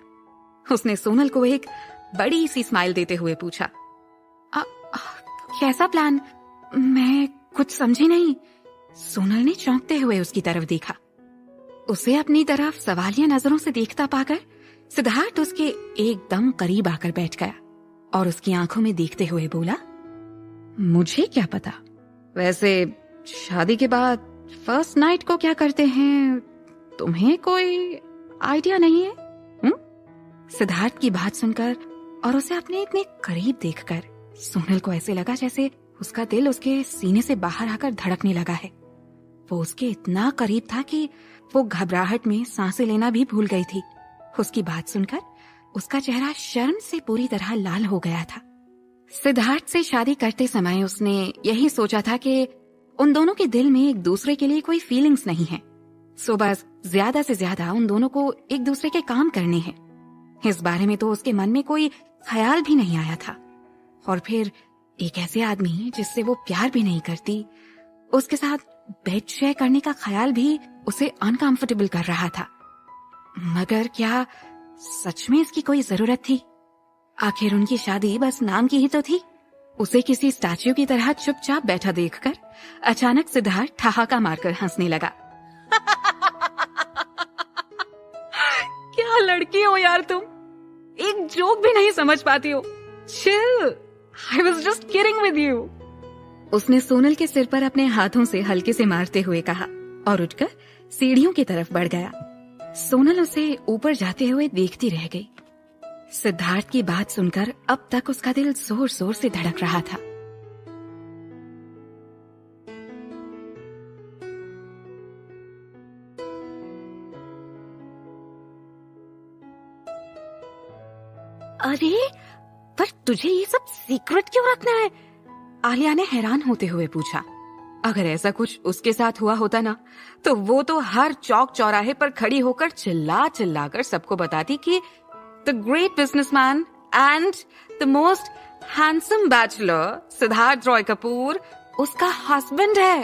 उसने सोनल को एक बड़ी सी स्माइल देते हुए पूछा। कैसा प्लान? मैं कुछ समझी नहीं। सोनल ने चौंकते हुए उसकी तरफ देखा। उसे अपनी तरफ सवालिया नजरों से देखता पाकर सिद्धार्थ उसके एकदम करीब आकर बैठ गया और उसकी आंखों में देखते हुए बोला, मुझे क्या पता, वैसे शादी के बाद फर्स्ट नाइट को क्या करते हैं, तुम्हें कोई आइडिया नहीं है? सिद्धार्थ की बात सुनकर और उसे अपने इतने करीब देखकर सोनल को ऐसे लगा जैसे उसका दिल उसके सीने से बाहर आकर धड़कने लगा है। वो उसके इतना करीब था कि वो घबराहट में सांसें लेना भी भूल गई थी। उसकी बात सुनकर उसका चेहरा शर्म से पूरी तरह लाल हो गया था। सिद्धार्थ से शादी करते समय उसने यही सोचा था कि उन दोनों के दिल में एक दूसरे के लिए कोई फीलिंग्स नहीं है, सो बस ज्यादा से ज्यादा उन दोनों को एक दूसरे के काम करने हैं। इस बारे में तो उसके मन में कोई ख्याल भी नहीं आया था। और फिर एक ऐसे आदमी जिससे वो प्यार भी नहीं करती, उसके साथ बेड शेयर करने का ख्याल भी उसे अनकंफर्टेबल कर रहा था। मगर क्या सच में इसकी कोई जरूरत थी? आखिर उनकी शादी बस नाम की ही तो थी। उसे किसी स्टैच्यू की तरह चुपचाप बैठा देखकर अचानक सिद्धार्थ ठहाका मारकर हंसने लगा। क्या लड़की हो यार तुम, एक जोक भी नहीं समझ पाती हो। Chill, I was just kidding with you. उसने सोनल के सिर पर अपने हाथों से हल्के से मारते हुए कहा और उठकर सीढ़ियों की तरफ बढ़ गया। सोनल उसे ऊपर जाते हुए देखती रह गई। सिद्धार्थ की बात सुनकर अब तक उसका दिल जोर जोर से धड़क रहा था। अरे पर तुझे ये सब सीक्रेट क्यों रखना है? आलिया ने हैरान होते हुए पूछा। अगर ऐसा कुछ उसके साथ हुआ होता ना, तो वो तो हर चौक चौराहे पर खड़ी होकर चिल्ला चिल्ला कर सबको बताती कि the great businessman and the most handsome bachelor Siddharth Roy Kapoor उसका हस्बैंड है।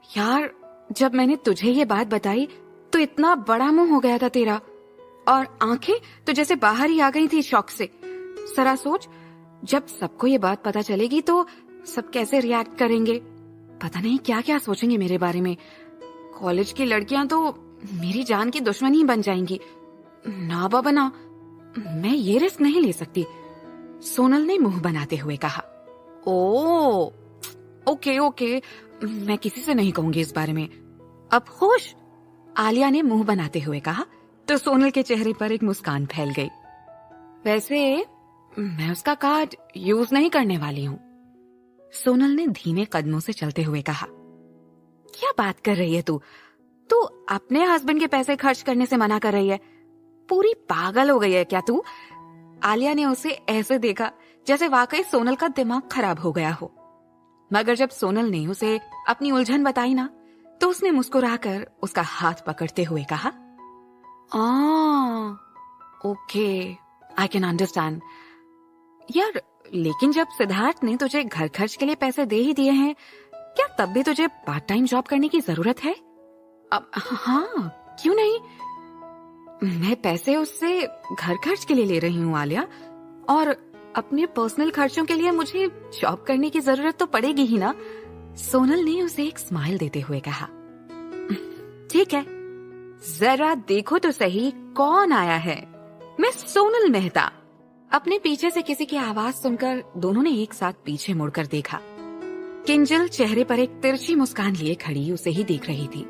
यार, जब मैंने तुझे ये बात बताई तो इतना बड़ा मुंह हो गया था तेरा, और आंखें तो जैसे बाहर ही आ गई थी शौक से। जरा सोच, जब सबको ये बात पता चलेगी तो सब कैसे रिएक्ट करेंगे? पता नहीं क्या क्या सोचेंगे मेरे बारे में। कॉलेज की लड़कियां तो मेरी जान की दुश्मन ही बन जाएंगी। ना बाबा ना, मैं ये रिस्क नहीं ले सकती, सोनल ने मुंह बनाते हुए कहा। ओ, ओके, मैं किसी से नहीं कहूंगी इस बारे में। अब खुश? आलिया ने मुंह बनाते हुए कहा तो सोनल के चेहरे पर एक मुस्कान फैल गई। वैसे मैं उसका कार्ड यूज नहीं करने वाली हूँ, सोनल ने धीमे कदमों से चलते हुए कहा। क्या बात कर रही है तू? तू अपने हस्बैंड के पैसे खर्च करने से मना कर रही है? पूरी पागल हो गई है क्या तू? आलिया ने उसे ऐसे देखा जैसे वाकई सोनल का दिमाग खराब हो गया हो। मगर जब सोनल ने उसे अपनी उलझन बताई ना, तो उसने मुस्कुराकर उसका हाथ पकड़ते हुए कहा, ओके, आई कैन अंडरस्टैंड। यार, लेकिन जब सिद्धार्थ ने तुझे घर खर्च के लिए पैसे दे ही दिए हैं, क्या तब भी तुझे पार्ट टाइम जॉब करने की जरूरत है? अब हाँ, क्यों नहीं? मैं पैसे उससे घर खर्च के लिए ले रही हूँ आलिया, और अपने पर्सनल खर्चों के लिए मुझे जॉब करने की जरूरत तो पड़ेगी ही ना। सोनल ने उसे एक स्माइल देते हुए कहा। ठीक है, जरा देखो तो सही कौन आया है। मैं सोनल मेहता। अपने पीछे से किसी की आवाज सुनकर दोनों ने एक साथ पीछे मुड़कर देखा। किंजल चेहरे पर एक तिरछी मुस्कान लिए खड़ी उसे ही देख रही थी।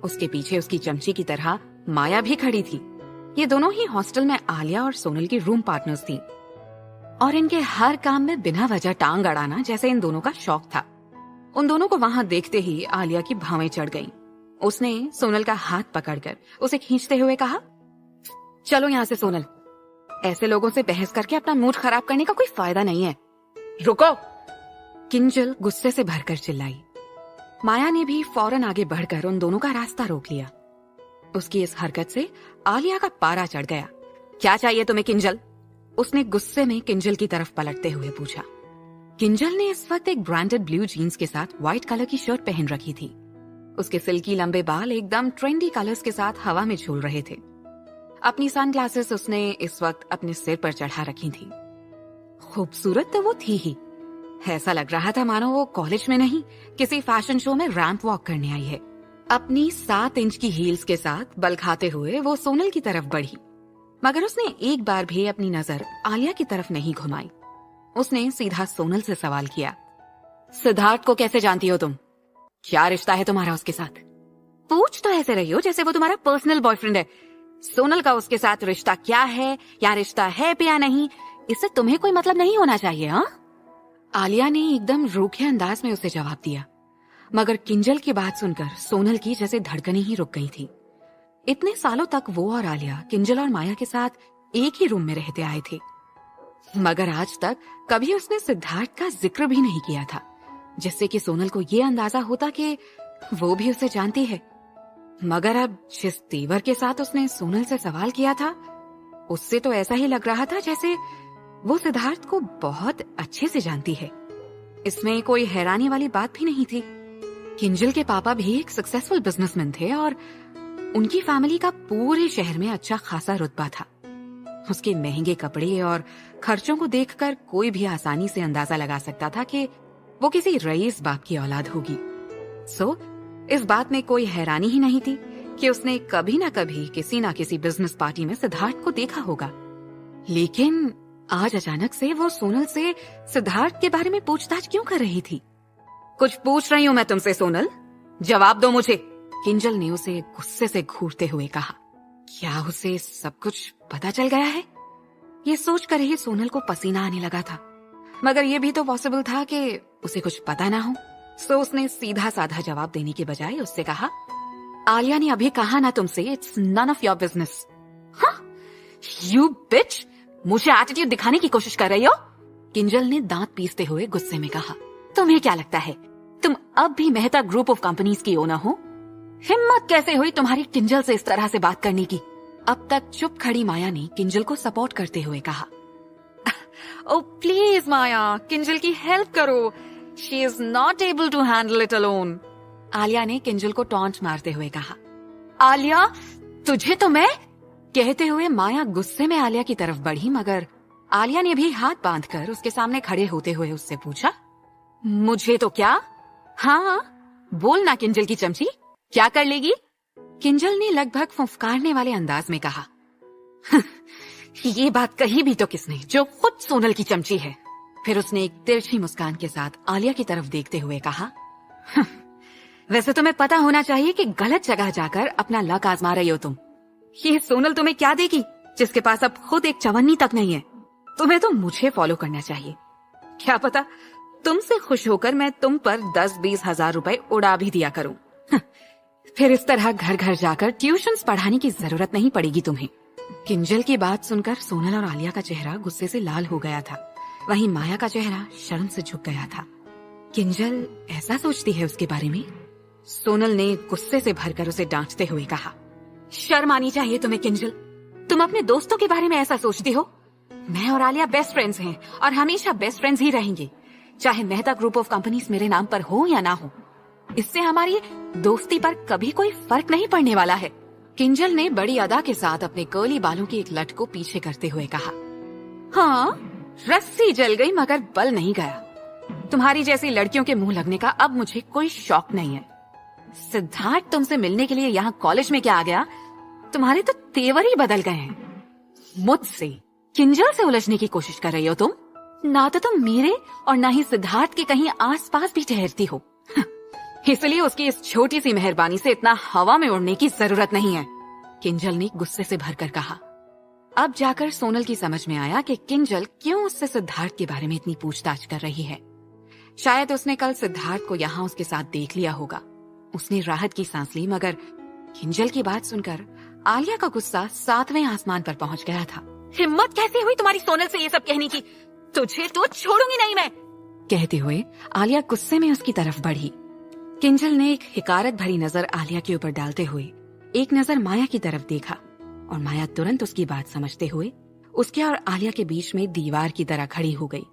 उसके पीछे उसकी चमची की तरह माया भी खड़ी थी। ये दोनों ही हॉस्टल में आलिया और सोनल की रूम पार्टनर्स थी, और इनके हर काम में बिना वजह टांग अड़ाना जैसे इन दोनों का शौक था। उन दोनों को वहां देखते ही आलिया की भावें चढ़ गईं। उसने सोनल का हाथ पकड़कर उसे खींचते हुए कहा, चलो यहाँ से सोनल, ऐसे लोगों से बहस करके अपना मूड खराब करने का कोई फायदा नहीं है। रुको, किंजल गुस्से से भरकर चिल्लाई। माया ने भी फौरन आगे बढ़कर उन दोनों का रास्ता रोक लिया। उसकी इस हरकत से आलिया का पारा चढ़ गया। क्या चाहिए तुम्हें किंजल? उसने गुस्से में किंजल की तरफ पलटते हुए पूछा। किंजल ने इस वक्त एक ब्रांडेड ब्लू जीन्स के साथ व्हाइट कलर की शर्ट पहन रखी थी। उसके सिल्की लंबे बाल एकदम ट्रेंडी कलर्स के साथ हवा में झूल रहे थे। अपनी सनग्लासेस उसने इस वक्त अपने सिर पर चढ़ा रखी थी। खूबसूरत तो वो थी ही, ऐसा लग रहा था मानो वो कॉलेज में नहीं किसी फैशन शो में रैंप वॉक करने आई है। अपनी 7 इंच की हील्स के साथ बल खाते हुए वो सोनल की तरफ बढ़ी, मगर उसने एक बार भी अपनी नजर आलिया की तरफ नहीं घुमाई। उसने सीधा सोनल से सवाल किया, सिद्धार्थ को कैसे जानती हो तुम? क्या रिश्ता है तुम्हारा उसके साथ? पूछ तो ऐसे रही हो जैसे वो तुम्हारा पर्सनल बॉयफ्रेंड है। सोनल का उसके साथ रिश्ता क्या है या रिश्ता है भी या नहीं, इससे तुम्हें कोई मतलब नहीं होना चाहिए। हाँ, आलिया ने एकदम रूखे अंदाज में उसे जवाब दिया। मगर किंजल की बात सुनकर सोनल की जैसे धड़कनें ही रुक गई थी। इतने सालों तक वो और आलिया किंजल और माया के साथ एक ही रूम में रहते आए थे, मगर आज तक कभी उसने सिद्धार्थ का जिक्र भी नहीं किया था, जिससे कि सोनल को ये अंदाजा होता कि वो भी उसे जानती है। मगर अब जिस तेवर के साथ उसने सोनल से सवाल किया था, उससे तो ऐसा ही लग रहा था जैसे वो सिद्धार्थ को बहुत अच्छे से जानती है। इसमें कोई हैरानी वाली बात भी नहीं थी। किंजल के पापा भी एक सक्सेसफुल बिजनेसमैन थे और उनकी फैमिली का पूरे शहर में अच्छा खासा रुतबा था। उसके महंगे कपड़े और खर्चों को देखकर कोई भी आसानी से अंदाजा लगा सकता था कि वो किसी रईस बाप की औलाद होगी। सो इस बात में कोई हैरानी ही नहीं थी कि उसने कभी ना कभी किसी ना किसी बिजनेस पार्टी में सिद्धार्थ को देखा होगा। लेकिन आज अचानक से वो सोनल से सिद्धार्थ के बारे में पूछताछ क्यों कर रही थी? कुछ पूछ रही हूँ मैं तुमसे सोनल, जवाब दो मुझे, किंजल ने उसे गुस्से से घूरते हुए कहा। क्या उसे सब कुछ पता चल गया है? ये सोचकर ही सोनल को पसीना आने लगा था, मगर ये भी तो पॉसिबल था कि उसे कुछ पता ना हो। सो उसने सीधा साधा जवाब देने के बजाय उससे कहा, आलिया ने अभी कहा ना तुमसे, it's none of your business. You bitch, मुझे एटीट्यूड दिखाने की कोशिश कर रही हो? किंजल ने दांत पीसते हुए गुस्से में कहा। तुम्हें क्या लगता है तुम अब भी मेहता ग्रुप ऑफ कंपनीज की ओनर हो? हिम्मत कैसे हुई तुम्हारी किंजल से इस तरह से बात करने की? अब तक चुप खड़ी माया ने किंजल को सपोर्ट करते हुए कहा, ओ प्लीज माया, किंजल की हेल्प करो, she is not able to handle it alone. Alia ने किंजल को टॉन्ट मारते हुए कहा। आलिया, तुझे तो मैं, कहते हुए माया गुस्से में आलिया की तरफ बढ़ी, मगर आलिया ने भी हाथ बांधकर उसके सामने खड़े होते हुए उससे पूछा, मुझे तो क्या? हाँ बोलना किंजल की चमची, क्या कर लेगी? किंजल ने लगभग फुफकारने वाले अंदाज में कहा, ये बात कही भी तो किसने जो खुद सोनल की चमची है। फिर उसने एक तिरछी मुस्कान के साथ आलिया की तरफ देखते हुए कहा, वैसे तुम्हें पता होना चाहिए कि गलत जगह जाकर अपना लक आजमा रही हो तुम। ये सोनल तुम्हें क्या देगी जिसके पास अब खुद एक चवन्नी तक नहीं है? तुम्हें तो मुझे फॉलो करना चाहिए। क्या पता तुमसे खुश होकर मैं तुम पर 10-20 हजार रुपए उड़ा भी दिया करूं। फिर इस तरह घर घर जाकर ट्यूशंस पढ़ाने की जरूरत नहीं पड़ेगी तुम्हें। किंजल की बात सुनकर सोनल और आलिया का चेहरा गुस्से से लाल हो गया था, वहीं माया का चेहरा शर्म से झुक गया था। किंजल ऐसा सोचती है उसके बारे में? सोनल ने गुस्से से भरकर उसे डांटते हुए कहा, शर्म आनी चाहिए तुम्हें किंजल, तुम अपने दोस्तों के बारे में ऐसा सोचती हो? मैं और आलिया बेस्ट फ्रेंड्स हैं और हमेशा बेस्ट फ्रेंड्स ही रहेंगे, चाहे मेहता ग्रुप ऑफ कंपनीज मेरे नाम पर हो या ना हो। इससे हमारी दोस्ती पर कभी कोई फर्क नहीं पड़ने वाला है। किंजल ने बड़ी अदा के साथ अपने कर्ली बालों की एक लट को पीछे करते हुए कहा, हाँ रस्सी जल गई मगर बल नहीं गया। तुम्हारी जैसी लड़कियों के मुंह लगने का अब मुझे कोई शौक नहीं है। सिद्धार्थ तुमसे मिलने के लिए यहाँ कॉलेज में क्या आ गया? तुम्हारे तो तेवर ही बदल गए हैं। मुझसे किंजल से उलझने की कोशिश कर रही हो तुम? ना तो तुम मेरे और ना ही सिद्धार्थ के कहीं आसपास भी ठहरती हो, इसलिए उसकी इस छोटी सी मेहरबानी से इतना हवा में उड़ने की जरूरत नहीं है, किंजल ने गुस्से से भरकर कहा। अब जाकर सोनल की समझ में आया कि किंजल क्यों उससे सिद्धार्थ के बारे में इतनी पूछताछ कर रही है। शायद उसने कल सिद्धार्थ को यहाँ उसके साथ देख लिया होगा। उसने राहत की सांस ली, मगर किंजल की बात सुनकर आलिया का गुस्सा 7वें आसमान पर पहुंच गया था। हिम्मत कैसे हुई तुम्हारी सोनल से ये सब कहने की? तुझे तो छोड़ूंगी नहीं मैं, कहते हुए आलिया गुस्से में उसकी तरफ बढ़ी। किंजल ने एक हिकारत भरी नजर आलिया के ऊपर डालते हुए एक नजर माया की तरफ देखा और माया तुरंत उसकी बात समझते हुए उसके और आलिया के बीच में दीवार की तरह खड़ी हो गई।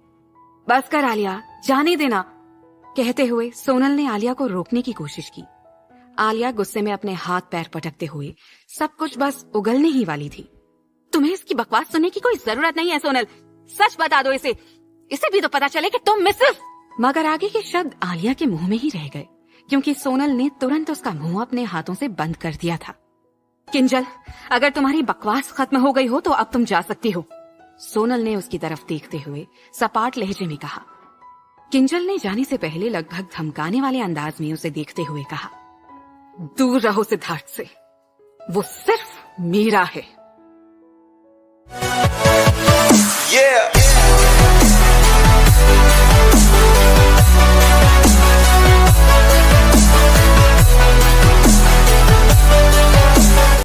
बस कर आलिया, जाने देना, कहते हुए सोनल ने आलिया को रोकने की कोशिश की। आलिया गुस्से में अपने हाथ पैर पटकते हुए सब कुछ बस उगलने ही वाली थी। तुम्हें इसकी बकवास सुनने की कोई जरूरत नहीं है सोनल, सच बता दो इसे भी तो पता चले कि तुम मिसेस। मगर आगे के शब्द आलिया के मुंह में ही रह गए, क्योंकि सोनल ने तुरंत उसका मुंह अपने हाथों से बंद कर दिया था। किंजल, अगर तुम्हारी बकवास खत्म हो गई हो तो अब तुम जा सकती हो, सोनल ने उसकी तरफ देखते हुए सपाट लहजे में कहा। किंजल ने जाने से पहले लगभग धमकाने वाले अंदाज में उसे देखते हुए कहा, दूर रहो सिद्धार्थ से, वो सिर्फ मेरा है। Yeah.